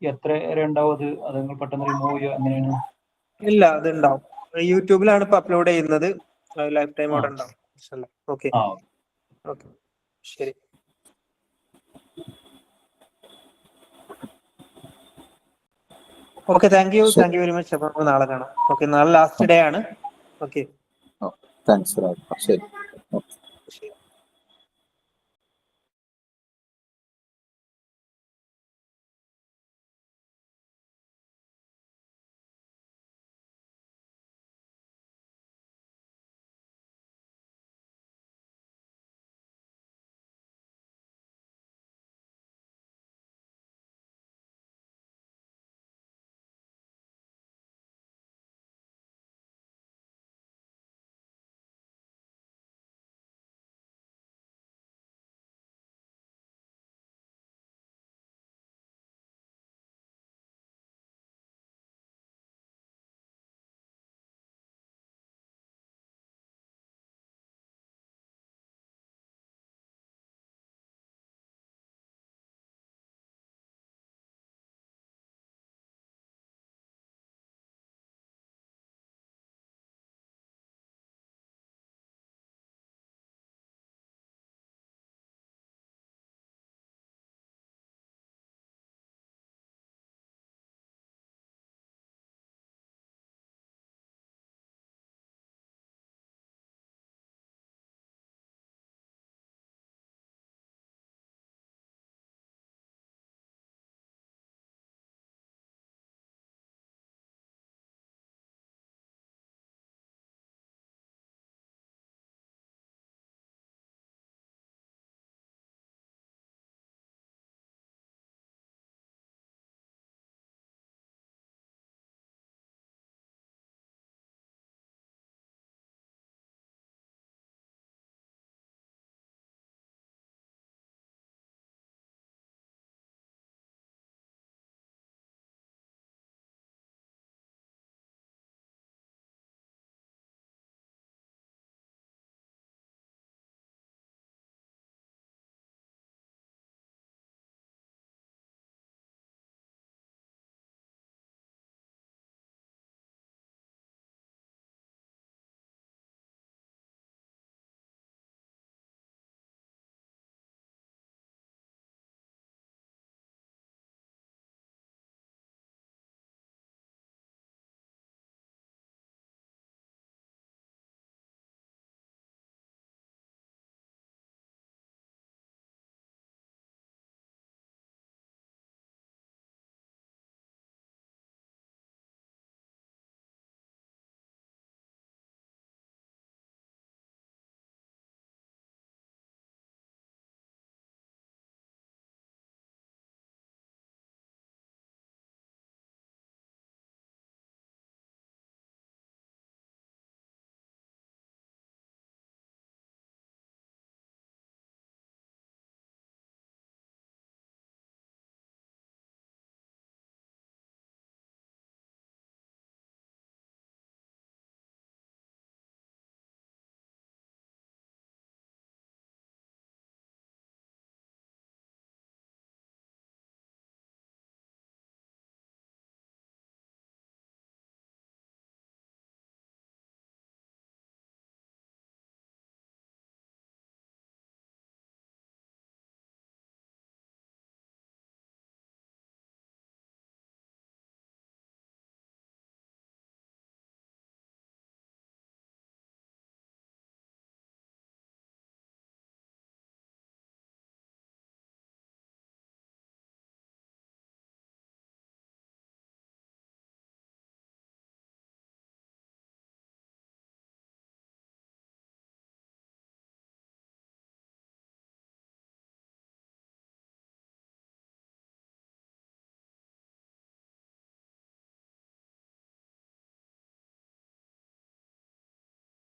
എത്ര വരെ ഉണ്ടാവും? അത് നിങ്ങൾ പെട്ടെന്ന് റിമൂവ് ചെയ്യുക അങ്ങനെയാണ്? ഇല്ല, അത് ഉണ്ടാവും. യൂട്യൂബിലാണ് ഇപ്പൊ അപ്ലോഡ് ചെയ്യുന്നത്. ലൈഫ് ടൈം അവിടെ ഉണ്ടാവും. ഓക്കെ ആ ഓക്കെ ശരി. Okay, thank you very much. അപ്പൊ നമുക്ക് നാളെ കാണാം. ഓക്കെ, നാളെ ലാസ്റ്റ് ഡേ ആണ്. Okay, thanks. ശരി. ഓക്കെ.